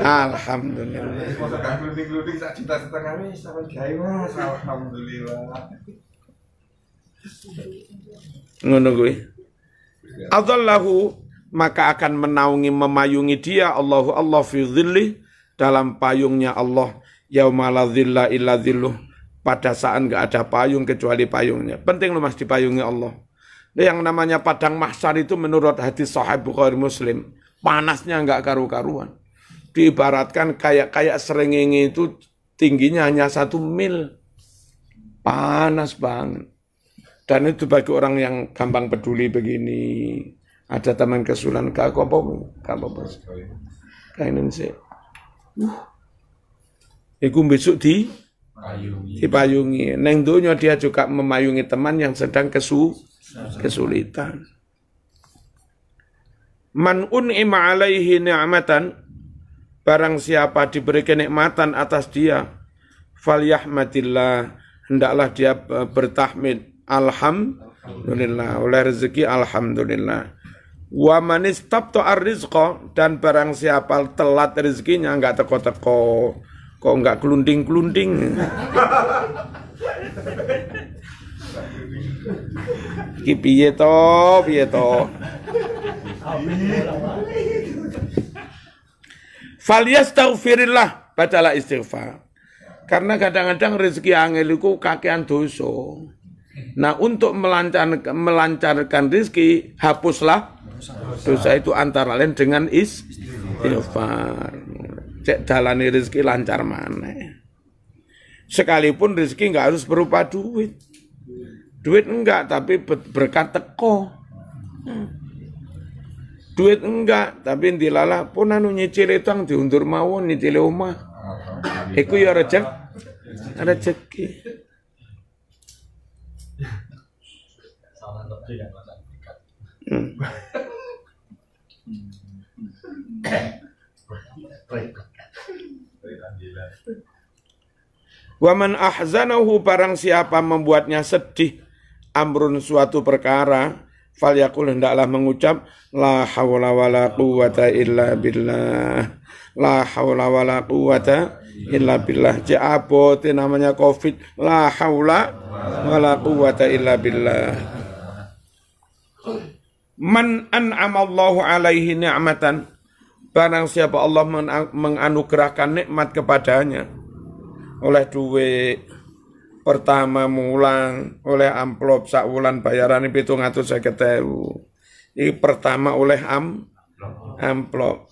Alhamdulillah. Masa kan gluding-gluding 1,5 juta wis sampe gawe Mas. Alhamdulillah. Ngono kuwi. Adallahu maka akan memayungi dia Allah fi dhilli dalam payungnya Allah yauma la dhilla illa dhilluh pada saat enggak ada payung kecuali payungnya. Penting lu Mas dipayungi Allah. Yang namanya padang mahsyar itu menurut hadis Sahih Bukhari Muslim panasnya enggak karu-karuan. Diibaratkan kayak srengenge itu tingginya hanya 1 mil. Panas banget. Dan itu bagi orang yang gampang peduli begini. Ada teman kesulitan kak apa kainin sih. Iku besok dipayungi. Neng donya dia juga memayungi teman yang sedang kesulitan. Man un'ima alaihi ni'matan barang siapa diberi kenikmatan atas dia falyahmadillah hendaklah dia bertahmid alhamdulillah oleh rezeki alhamdulillah. Wa man istabta ar-rizqa dan barang siapa telat rezekinya enggak teko-teko, kok enggak kelunding-kelunding. Iki piye to? Falyastaghfirillah, bacalah istighfar. Karena kadang-kadang rezeki angel iku kakean dosa. Nah, untuk melancarkan rezeki, hapuslah dosa itu antara lain dengan istighfar. Cek jalani rezeki lancar mana. Sekalipun rezeki enggak harus berupa duit. Duit enggak, tapi berkat teko. Duit enggak, tapi dilala pun anu nyicil utang diundur mawon nyicil omah. Iku ya rezeki. Waman ahzanahu barang siapa membuatnya sedih amrun suatu perkara falyakul hendaklah mengucap la haula wala quwata illa billah la haula wala quwata illa billah ja'abote namanya covid la haula wala quwata illa billah. Man an'ama Allahu alaihi ni'matan barang siapa Allah menganugerahkan nikmat kepadanya oleh duit pertama mulang oleh amplop sak wulan bayaran 750.000 ini pertama oleh amplop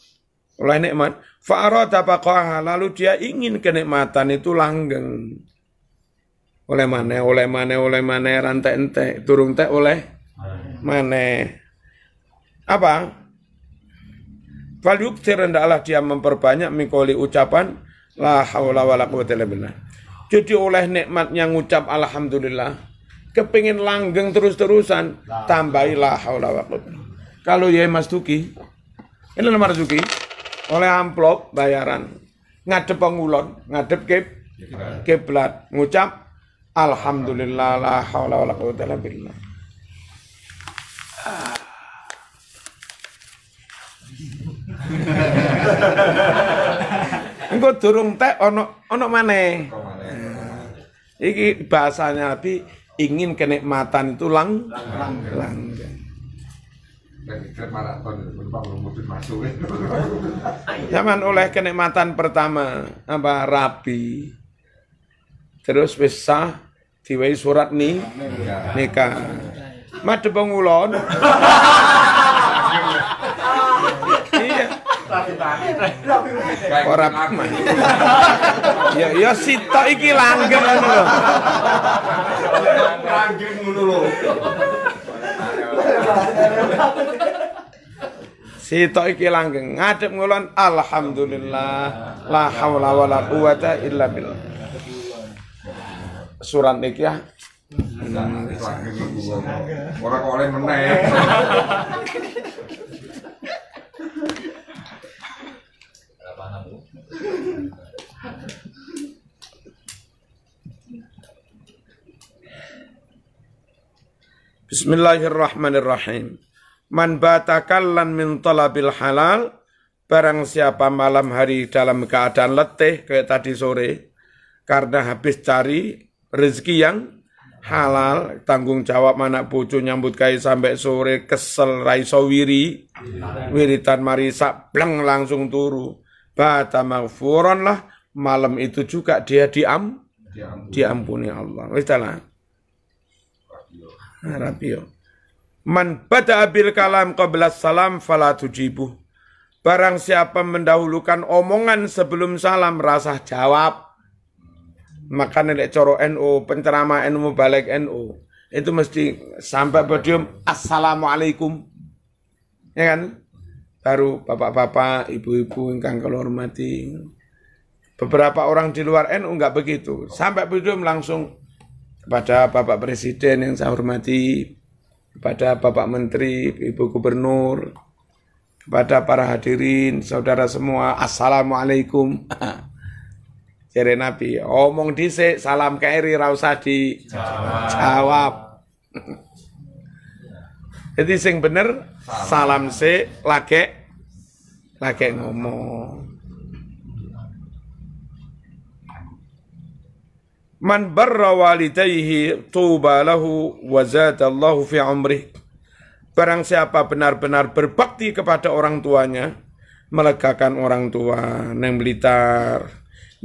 oleh nikmat fa'arada baqaha lalu dia ingin kenikmatan itu langgeng oleh mana rantai ente turung teh oleh mana apa falyuktir hendaklah dia memperbanyak mengkoli ucapan la haula wala quwwata illa billah. Jadi oleh nikmatnya ngucap alhamdulillah, kepingin langgeng terus-terusan, tambahi la haula wala quwwata. Kalau ya Mas Duki, ini nomor Duki, oleh amplop bayaran, ngadep pengulon, ngadep kiblat, ngucap alhamdulillah la haula wala quwwata illa billah. Engko durung tek ono maneh. Iki bahasanya Nabi ingin kenikmatan itu langgeng. Dan maraton itu penumpang mobil masuk. Zaman oleh kenikmatan pertama apa rapi. Terus wis sah diwehi surat nikah. Madhep ngulon. Iya. Ora mah. Ya sitok iki langgeng ngono lho. Langgeng ngono lho. Sitok iki langgeng ngadep ngulon alhamdulillah la haula wala quwata illa billah. Surat nikah Orang kok oleh meneh. Bismillahirrahmanirrahim. Man batakallan min talabil halal, barang siapa malam hari dalam keadaan letih kayak tadi sore karena habis cari rezeki yang halal, tanggung jawab anak bojo nyambut gawe sampai sore kesel raiso wiritan mari sak bleng langsung turu. Bata maghfuran lah, malam itu juga dia diampuni Allah. Wis dalah. Rapio. Man bada'a bil kalam qabla salam fala tujibuh. Barang siapa mendahulukan omongan sebelum salam rasa jawab. Maka nek coro NU, penceramah NU balik NU, itu mesti sampai podium assalamualaikum. Ya kan? Baru bapak-bapak, ibu-ibu ingkang kula hormati. Beberapa orang di luar NU enggak begitu. Sampai podium langsung kepada Bapak Presiden yang saya hormati, kepada Bapak Menteri, Ibu Gubernur, kepada para hadirin, saudara semua, assalamualaikum. Jere Nabi, omong dhisik, salam keri ra usah dijawab. Jadi sing bener salam sik lagi ngomong. Man barra walidayhi tuba lahu wa zadallahu fi umrih. Barang siapa benar-benar berbakti kepada orang tuanya, melegakan orang tua, neng Blitar,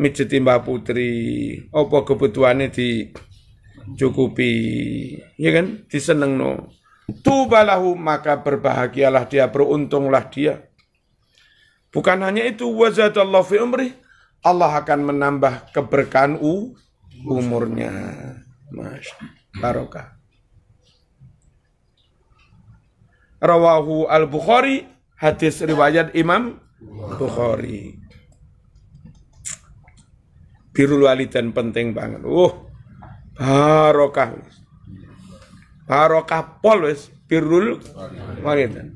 mijeti Mbah Putri, apa kebutuhannya dicukupi, ya kan? Disenengno. Tuba lahu, maka berbahagialah dia, beruntunglah dia. Bukan hanya itu, wa zadallahu fi umrih, Allah akan menambah keberkahan umurnya. Masya barokah. Rawahu al-Bukhari, hadis riwayat Imam Bukhari. Birrul walidain penting banget. Barokah. Barokah pol wis birrul walidain.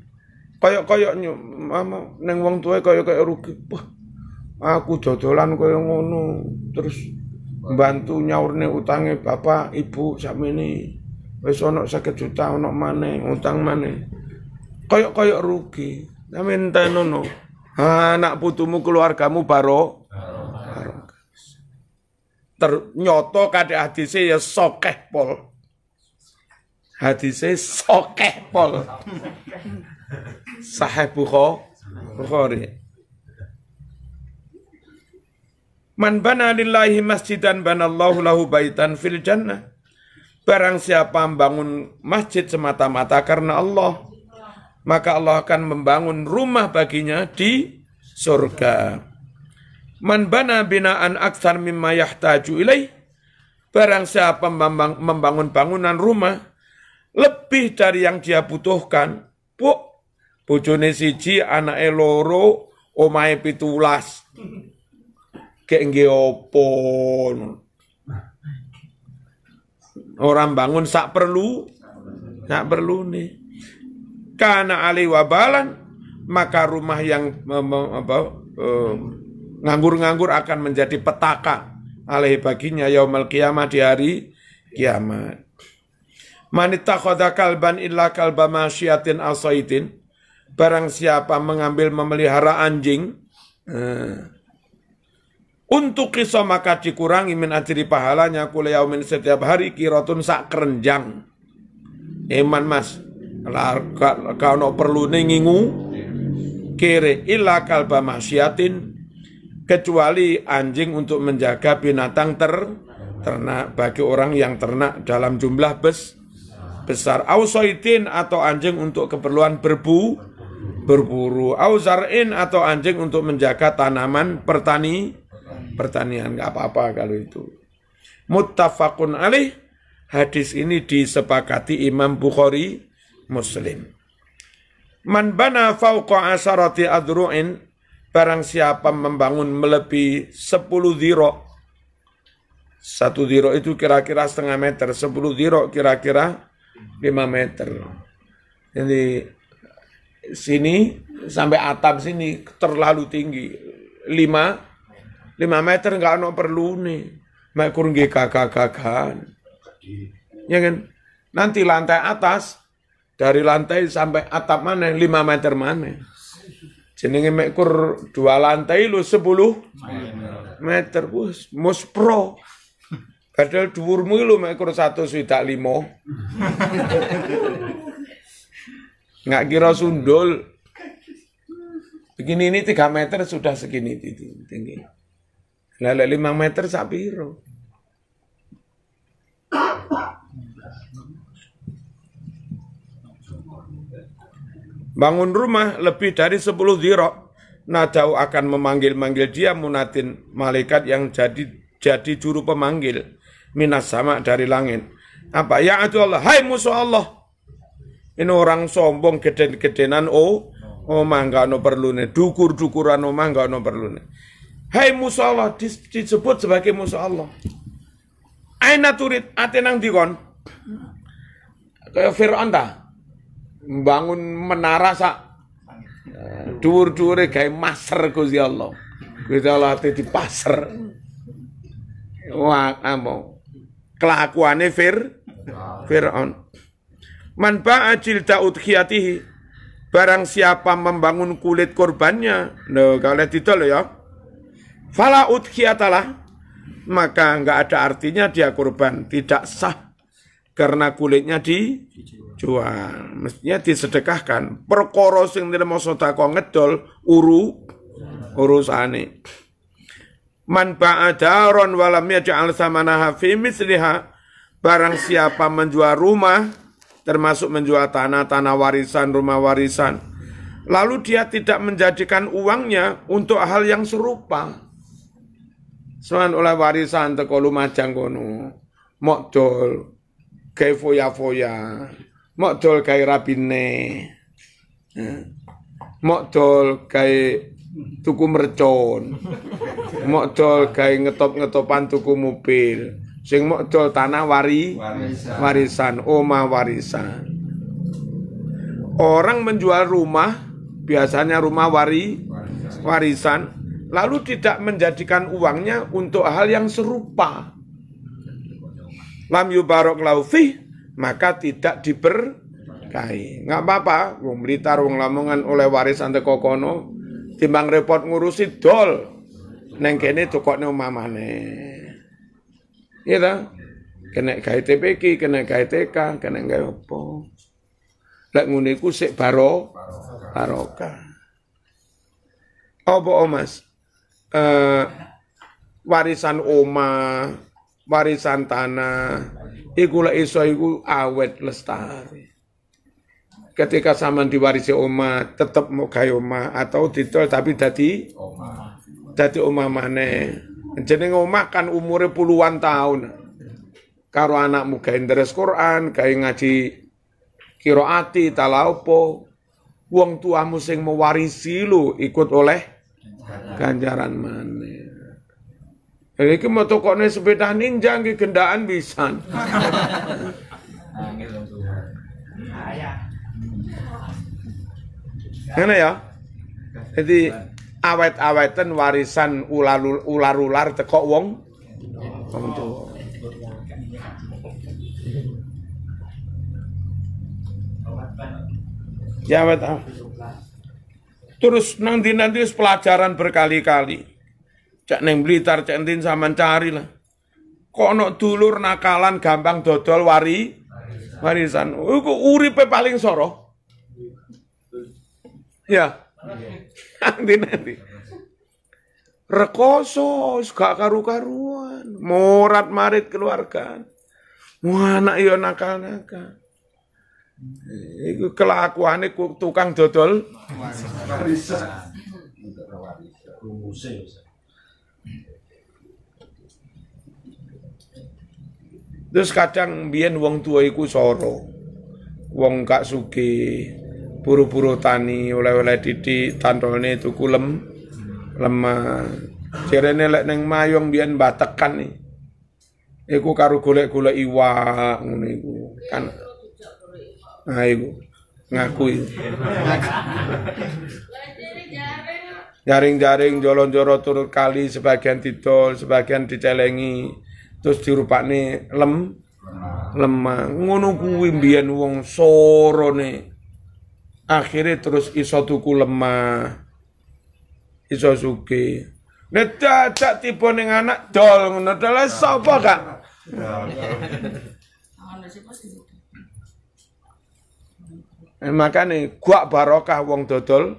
Koyok-koyok mama neng wong tuwa koyok-koyok rugi. Wah, aku dodolan koyo ngono. Terus bantu nyaurne utange bapak ibu sakmene wis ana 50 juta ana maneh utang maneh koyok rugi sampeyan tenono anak putumu keluargamu baro ternyata kadhe hadise ya sokeh pol hadise sokeh pol Sahih Bukhari. Man bana lillahi masjidan banallahu lahu baitan fil jannah. Barang siapa membangun masjid semata-mata karena Allah, maka Allah akan membangun rumah baginya di surga. Man bana binaan aktsar mimma yahtaju ilaih. Barang siapa membangun bangunan rumah lebih dari yang dia butuhkan. Bojone siji, anake loro, omahe 17. Kayak nggih opo orang bangun sak perlu nih kana ali wabalan maka rumah yang nganggur-nganggur akan menjadi petaka alaihi baginya yaumul qiyamah di hari kiamat. Man ittakhadha kalban illa kalba masyiatin asaitin, barang siapa mengambil memelihara anjing untuk kisah maka dikurangi min ajri pahalanya kula yaumin setiap hari kiratun sak kerenjang. Eman mas, Gak ono perlune ngingu kere illa kalba masyatin, kecuali anjing untuk menjaga binatang ternak bagi orang yang ternak dalam jumlah besar. Ausoitin atau anjing untuk keperluan berburu. Auzar'in atau anjing untuk menjaga tanaman pertanian. Nggak apa-apa kalau itu. Muttafaqun alaih. Hadis ini disepakati Imam Bukhari, Muslim. Man bana fauqa asharati adru'in, barang siapa membangun melebihi 10 dhiro. 1 dhiro itu kira-kira setengah meter, 10 dhiro kira-kira 5 meter. Jadi sini sampai atap sini terlalu tinggi. 5 meter enggak ono perlu nih. Mek kurang gagah-gagahan. Ya kan? Nanti lantai atas dari lantai sampai atap mana 5 meter mana. Jenenge mek kur 2 lantai lu 10 meter bos, mus pro. Padahal dhuwurmu lu mek kur 1,5. Nggak kira sundul. Begini ini 3 meter sudah segini tinggi. Lele 5 meter sak piro. Bangun rumah lebih dari 10 dhiro, nadau akan memanggil-manggil dia munatin, malaikat yang jadi juru pemanggil minas sama dari langit. Apa? Ya Allah, hai musuh Allah. Ini orang sombong gede-gedenan omah enggak ono perlune, dukur-dukuran omah enggak ono perlune. Hai musuh Allah, disebut sebagai musuh Allah. Aina turid atenang dikon. Kayak Fir'aun ta. Bangun menara sak dhuwur-dhuwure gawe maser Gusti Allah. Gusti Allah ate di pasar. Wah, kelakuane Fir'aun. Man ba'a jilda udhiyatihi, barang siapa membangun kulit korbannya, lho kalau didol ya. Fala udhiyatalah, maka enggak ada artinya dia kurban, tidak sah karena kulitnya dijual. Mestinya disedekahkan. Perkara sing nilai sedekah ngedol urusane. Man ba'a daron walam yaj'al samanaha fi misliha, barang siapa menjual rumah termasuk menjual tanah warisan, rumah warisan, lalu dia tidak menjadikan uangnya untuk hal yang serupa. Soan oleh warisan teko Lumajang kono, mok dol gawe foya-foya, mok dol gawe rabine, mok dol gawe tuku mercon, mok dol gawe ngetop-ngetopan tuku mobil. Sing mok dol tanah warisan, omah warisan. Orang menjual rumah, biasanya rumah warisan, lalu tidak menjadikan uangnya untuk hal yang serupa. Lam yubarok lahu fih, maka tidak diberkahi. Nggak apa-apa, wong Blitar, wong Lamongan oleh warisan teko kono, timbang repot ngurusi dol, neng kene tokone omah maneh. Iya ta? Kena gawe TPQ, kena gawe TK, kena gawe apa? Lek ngene iku sik barokah. Apa Mas? Warisan omah, warisan tanah, iku lek iso iku awet lestari. Ketika sampean diwarisi omah, tetep mau gawe omah atau didol tapi dadi omah maneh. Jenenge omah kan umure puluhan tahun. Karo anakmu gawe deres Quran, gawe ngaji qiraati talaopo, wong tuamu sing mewarisi lu ikut oleh ganjaran maneh. Iki mau tokone sepeda ninja nggih gendaan pisan. Ngene ya. Jadi awet-awetan warisan ular-ular teko wong tuwa. Ya awet. Terus nanti pelajaran berkali-kali. Cek neng Blitar, cek entin sampean cari lah. Kok ono dulur nakalan gampang dodol Warisan. Iku uripe paling soro. Ya. Nanti. Rekoso, gak karu-karuan. Morat marit keluarga. Wah, anak yo nakal-nakal. Iku kelakuane tukang dodol Warisan. Terus kadang biyen wong tua iku soro. Wong gak sugih, buru-buru tani oleh-oleh didik tantone tuku lemah. Jarene lek ning Mayong biyen batekan nih. Iku karo golek-golek iwak ngono iku. Kan. Nah iku ngaku iku. Jaring-jaring jolon-joro turut kali, sebagian didol, sebagian dicelengi, terus dirupakne lemah. Ngono kuwi mbiyen wong sorone. Akhire terus iso tuku lemah. Iso sugih. Nek dadak tiba ning anak dol ngono dol sapa Kak? Makane gua barokah wong dodol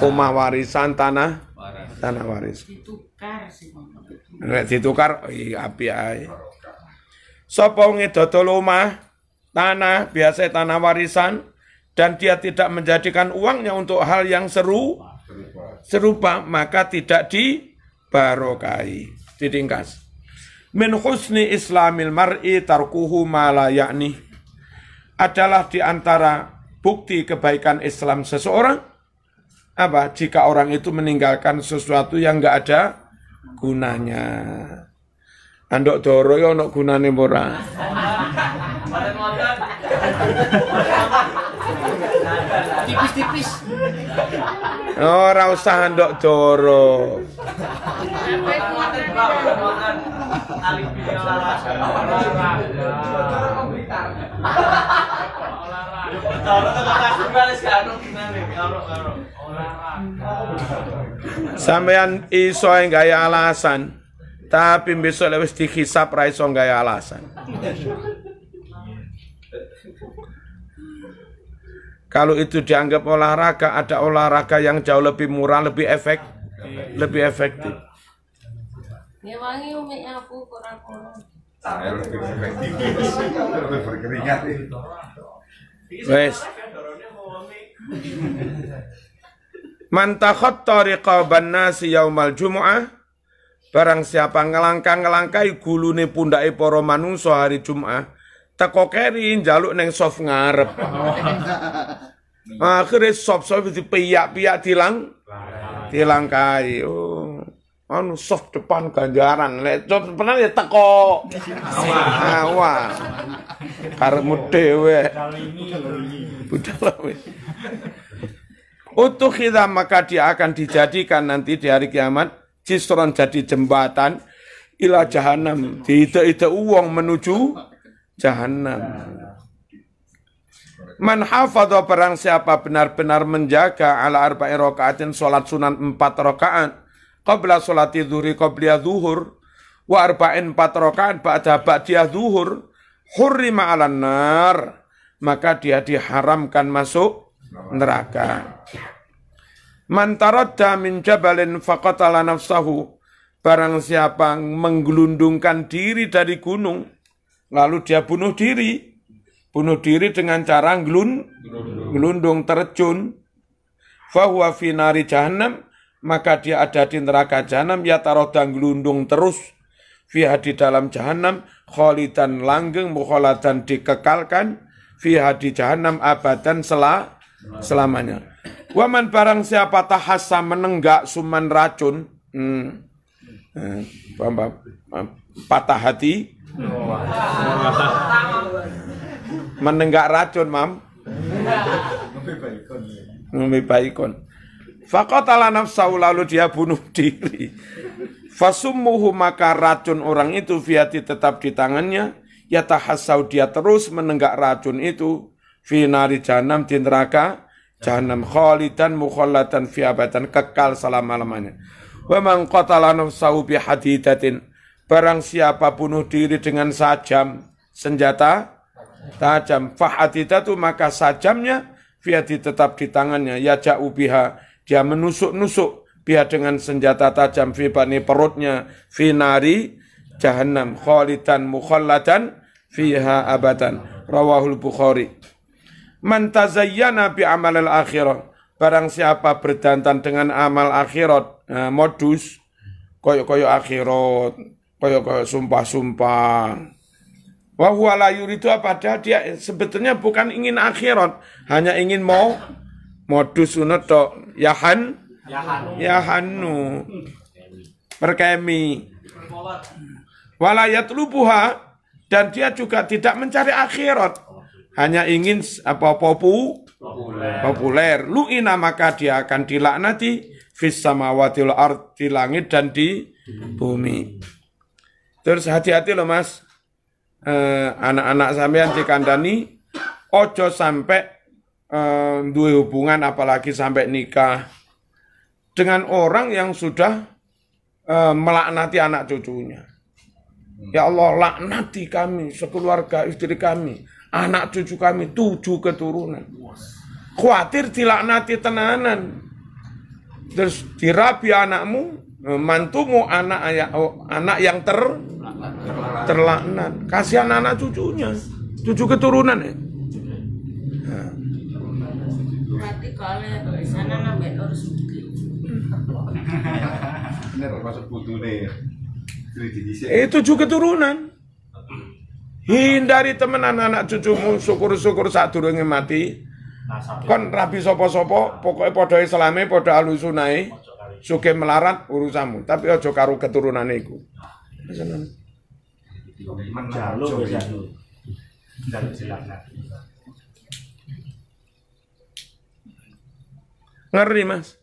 omah warisan tanah waris. Ditukar sih. Nek ditukar apik ae. Sapa wong dodol omah tanah biasa tanah warisan dan dia tidak menjadikan uangnya untuk hal yang serupa maka tidak dibarokahi. Ditingkas. Min husni islamil mar'i tarkuhu ma la ya'ni. Adalah di antara bukti kebaikan Islam seseorang apa? Jika orang itu meninggalkan sesuatu yang enggak ada gunanya. Andok doro yo ono gunane ora. Tipis-tipis. Ora usah andok doro. Sampeyan iso gaya alasan, tapi besok lewis dihisap ra iso gaya alasan. Kalau itu dianggap olahraga, ada olahraga yang jauh lebih murah, lebih efektif. Ya wangi umi aku kurang-kurang. Lebih efektif. Lebih berkeringat. Wes. Man takhatta riqaban nasi yaumal jumu'ah, barang siapa ngelangkah-ngelangkai gulune pundake para manungsa hari Jumat, teko keri njaluk ning sof ngarep. Akhire sof-sof dipiyak-piyak dilangkai. Oh, anu sof depan ganjaran. Lek sof pernah ya teko. Wah. Karepmu dhewe. Budal wis. Utukhidha maka dia akan dijadikan nanti di hari kiamat jisron jadi jembatan ila jahanam. Diide-ide uang menuju jahanam. Man hafadha barang siapa benar-benar menjaga ala arba'i rakaatin salat sunan 4 rakaat qabla salati dzuhri qabla dzuhur wa arba'in 4 rakaat ba'da dzuhur hurrima 'alan nar maka dia diharamkan masuk neraka. Man taradda min jabalin faqatala nafsahu barang siapa menggelundungkan diri dari gunung lalu dia bunuh diri dengan cara gelundung terjun fahuwa fi nari jahannam maka dia ada di neraka jahanam ya taradda gelundung terus fiha di dalam jahanam khalidan langgeng mukhaladan dikekalkan fiha di jahanam abadan selamanya. Waman barang siapa tahassa menenggak suman racun, patah hati, menenggak racun, mam, membaikon. Faqatala nafsahu lalu dia bunuh diri. Fasummuhu maka racun orang itu fiati tetap di tangannya. Ya tahassau dia terus menenggak racun itu fi nari jahannam di neraka jahannam khalidan mukhallatan fi abadan kekal selama-lamanya. Wa man qatala nafsahu bi hadidatin barang siapa bunuh diri dengan sajam senjata tajam. Fahadidatu maka sajamnya fiati tetap di tangannya. Ya ja'u biha, dia menusuk-nusuk biha dengan senjata tajam fi bani perutnya fi nari jahannam khalidan mukhalladan fiha abadan. Rawahul Bukhari. Man tazayyana bi amalil akhirah, barang siapa berdantan dengan amal akhirat, modus koyok-koyok akhirat, koyok-koyok sumpah-sumpah. Wa huwa la yuridu, padahal dia sebetulnya bukan ingin akhirat, hanya ingin mau modus uneto yahanu perkemi. Wala yatlubuha, dan dia juga tidak mencari akhirat, hanya ingin populer. Lu'ina, maka dia akan dilaknati fis samawati wal ard, di langit dan di bumi. Terus hati-hati loh Mas, anak-anak sampean dikandani ojo sampai duwe hubungan apalagi sampai nikah dengan orang yang sudah melaknati anak cucunya. Ya Allah, laknati kami, sekeluarga istri kami, anak cucu kami, 7 keturunan. Khawatir dilaknati tenanan. Terus dirabi anakmu, mantumu anak yang terlaknat. Kasihan anak cucunya, 7 keturunan ya. Berarti kalau di sana nambah harus bukti. Ini termasuk butuh nih. Itu 7 keturunan. Hindari temenan anak cucumu, syukur-syukur saat durunge mati. Kon rabi sopo-sopo, pokoknya podo islame, podo alusunai, suke melarat urusamu. Tapi ojo karo keturunan iku. Ngeri Mas.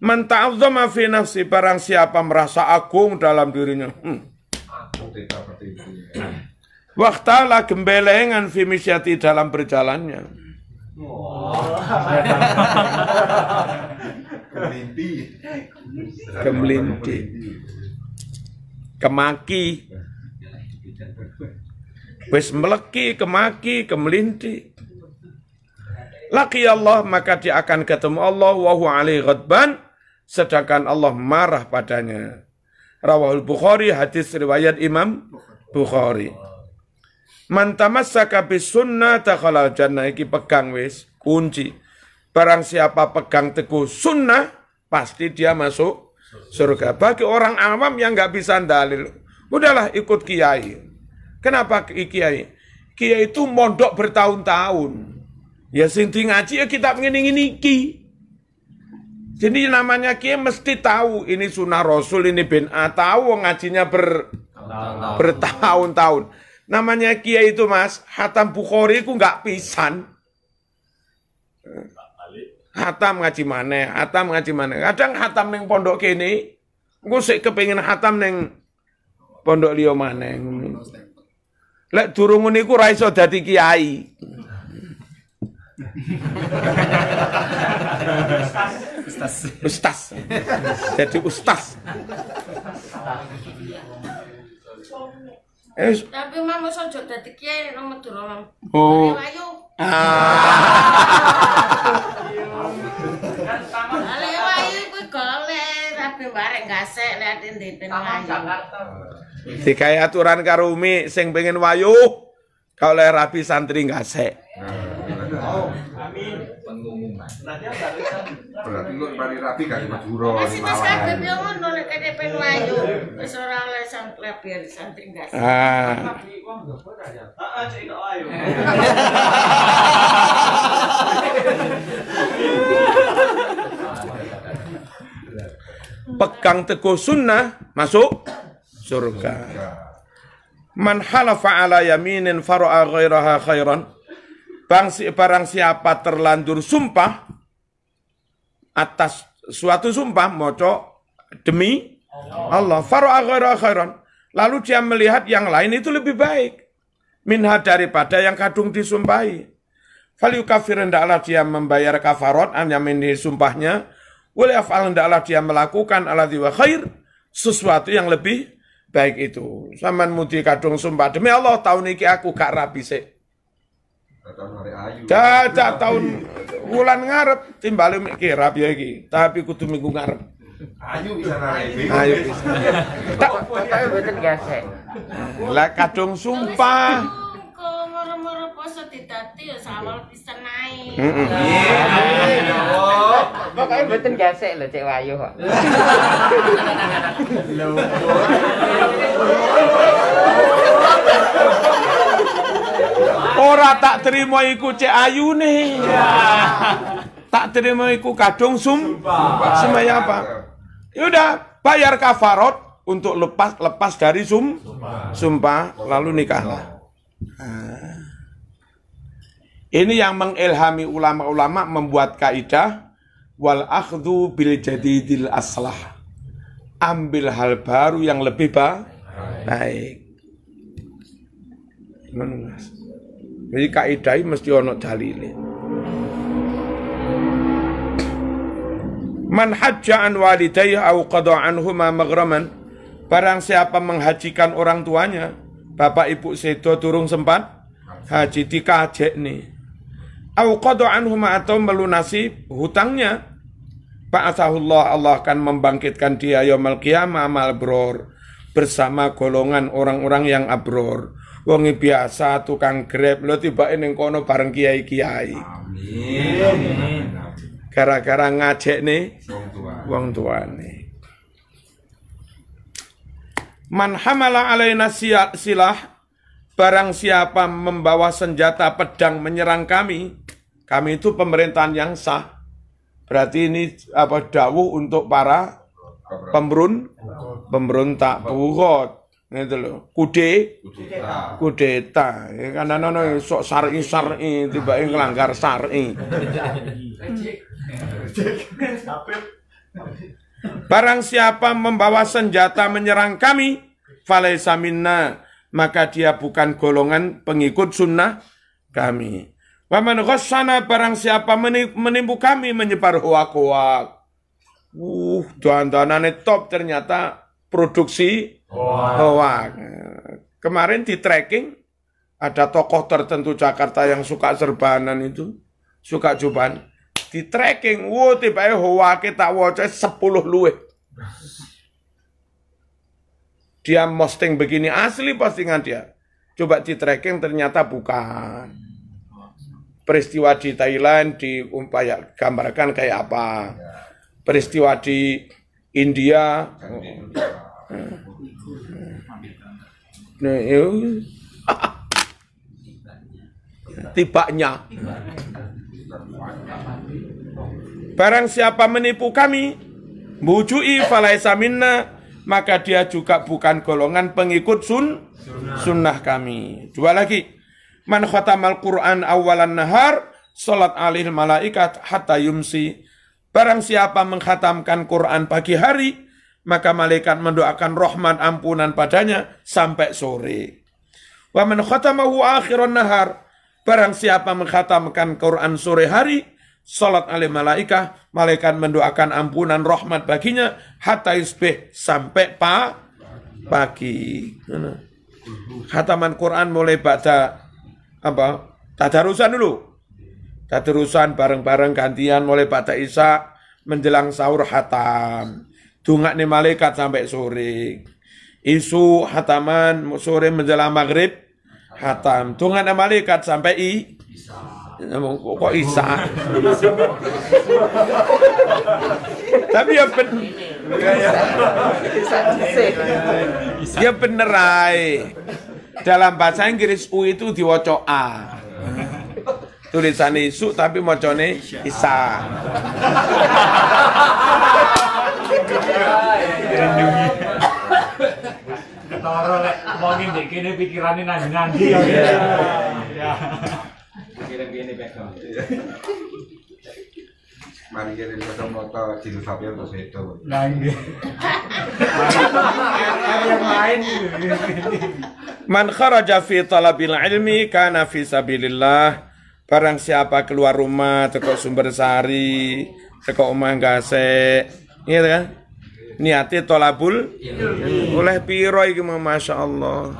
Man ta'azzama fi nafsi, barang siapa merasa agung dalam dirinya. Waqtala gembelengan fi misyati, dalam berjalannya. Kemelinti. Kemaki. Wis meleki, kemaki, kemelinti. Laki Allah, maka dia akan ketemu Allah, wa huwa alaihi ghadban, sedangkan Allah marah padanya. Rawahul Bukhari, hadis riwayat Imam Bukhari. Man tamassaka bis sunnah dakhala jannah, iki pegang wis kunci. Barang siapa pegang teguh sunnah, pasti dia masuk surga. Bagi orang awam yang nggak bisa dalil, udahlah ikut kiai. Kenapa kiai? Kiai itu mondok bertahun-tahun. Ya sinti ngaji ya kita pengen iki. Jadi namanya kiai mesti tahu ini sunnah Rasul, ini bid'ah, tahu ngajinya bertahun-tahun. Namanya kiai itu Mas, hatam Bukhari itu nggak pisan. Hatam ngaji maneh, hatam ngaji maneh. Kadang hatam neng pondok kene, engko sik kepengin hatam neng pondok liya maneh. Lek durung niku ra iso dadi kiai. Ustaz. Jadi ustaz. Tapi mama sojo dadi kiai nomor durung. Oh. Ayo. Ayo iku golek tapi bareng gasek lihat di Ayu. Dikai aturan karo Umi sing pengen wayu kalau rapi santri gasek. Amin. Pengumuman. Berarti kok bari rapi kan Madura. Masih mas kabeh yo ngono nek kene pengen wayu. Wis ora oleh santri gasek. Cek kok ayo. Pegang teguh sunnah masuk surga. Man halafa ala yaminin fara'a ghairaha khairan. Barang siapa terlanjur sumpah atas suatu sumpah moco demi Allah, fara'a ghairaha khairan, lalu dia melihat yang lain itu lebih baik minha, daripada yang kadung disumpahi. Falyukafir, hendaklah dia membayar kafarat an yamin sumpahnya. Wala yaf'al, hendaklah dia melakukan alladzi wa khair, sesuatu yang lebih baik itu. Sampeyan mudi kadung sumpah demi Allah tahun iki aku gak rabi sik. Tahun hari ayu. Cacak tahun wulan ngarep timbale mek kirap ya iki, tapi kudu minggu ngarep. Ayu bisa narik. Ayo. Pokoke mboten gesek. Lah kadung sumpah. Kok moro-moro poso ditati ya sawal pisan naik. Pokoke mboten gesek lho Cek Wayu kok. Ora tak terima iku Cek Ayune. Tak terima iku kadung semaya apa? Yaudah, bayar kafarot untuk lepas dari sumpah lalu nikahlah. Ini yang mengilhami ulama-ulama membuat kaidah wal akhdhu bil jadidil aslah. Ambil hal baru yang lebih baik. Jadi kaidah mesti ono dalile. Man hajja an walidayhi au qada anhuma maghraman. Barang siapa menghajikan orang tuanya, bapak ibu sedo durung sempat haji dikajekne. Au qada anhuma atau melunasi hutangnya. Ba'atsahullah, Allah akan membangkitkan dia yaumul qiyamah amal abror bersama golongan orang-orang yang abror. Wong biasa tukang Grab lo tibake ning kono bareng kiai-kiai. Amin. Gara-gara ngajek nih wong tuane. Man hamala alaina silah, barang siapa membawa senjata pedang menyerang kami itu pemerintahan yang sah. Berarti ini apa dawuh untuk para pemberontak buhot. Itu loh, kudeta. Karena nono sok syar'i tiba-tiba ngelanggar syar'i. Barang siapa membawa senjata menyerang kami, falaisa minna, maka dia bukan golongan pengikut sunnah kami. Wa man ghassana, barang siapa menipu kami, menyebar hoak-hoak. Dandanane top ternyata produksi hoak. Kemarin di tracking ada tokoh tertentu Jakarta yang suka serbanan itu, suka jubahan. Di tracking, tiba-tiba hoake tak waca 10 luwih. Dia posting begini, asli postingan dia. Coba di tracking ternyata bukan. Peristiwa di Thailand gambarkan kayak apa. Peristiwa di India. Tibanya. Barang siapa menipu kami, bujui falaisa minna, maka dia juga bukan golongan pengikut sunnah kami. Dua lagi. Man khatamal Qur'an awalan nahar, salat alaihi malaikat hatta yumsi. Barang siapa mengkhatamkan Quran pagi hari, maka malaikat mendoakan rahmat ampunan padanya sampai sore. Wa man khatamahu akhiran nahar, barang siapa mengkhatamkan Quran sore hari, salat alaihi malaikat mendoakan ampunan rahmat baginya hatta yusbih, sampai pagi. Khataman Quran mulai baca tadarusan dulu. Tadarusan bareng-bareng gantian mulai baca Isya menjelang sahur khatam. Dungakne malaikat sampai sore. Isu khataman sore menjelang maghrib khatam. Dungakne malaikat sampai kok Isya. Tapi ya bener ae. Dalam bahasa Inggris U itu diwaca A. Tulisannya isu tapi macane Isa. Ketara lek mungkin dek kene pikirane nang-nandi ya. Kira-kira background. Mari kita bisa moto jilid sapi untuk sedo. Nah, nggih. Yang lain. Man kharaja fi talabil ilmi kana fi sabilillah. Barang siapa keluar rumah teko Sumber Sari, teko omah Gasek, gitu kan? Niate tolabul oleh piro iki masyaallah.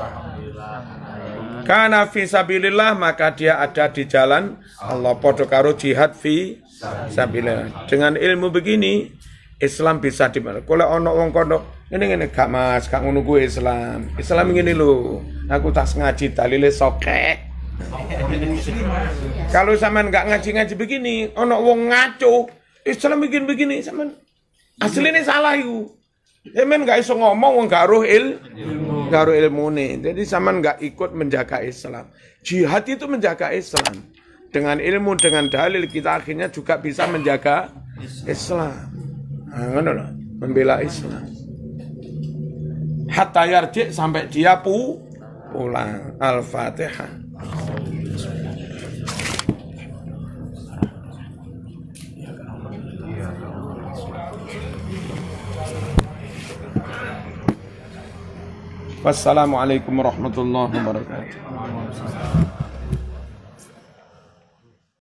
Kana fi sabilillah, maka dia ada di jalan Allah. Podo karo jihad fi sabilillah. Dengan ilmu begini Islam bisa dimana. Kalau ono wong kono ngene gak Mas, gak ngono kuwi Islam. Islam ngene lho. Aku tak ngaji dalile sokek. Kalau sampean gak ngaji-ngaji begini, ono wong ngaco, Islam begini sampean asline salah iku. Sampean gak iso ngomong wong gak roh ilmune. Jadi sampean gak ikut menjaga Islam. Jihad itu menjaga Islam. Dengan ilmu, dengan dalil kita akhirnya juga bisa menjaga Islam. Nah, ngono lho, membela Islam. Hatta yarji, sampai dia pulang. Al-Fatihah. Wassalamualaikum warahmatullahi wabarakatuh.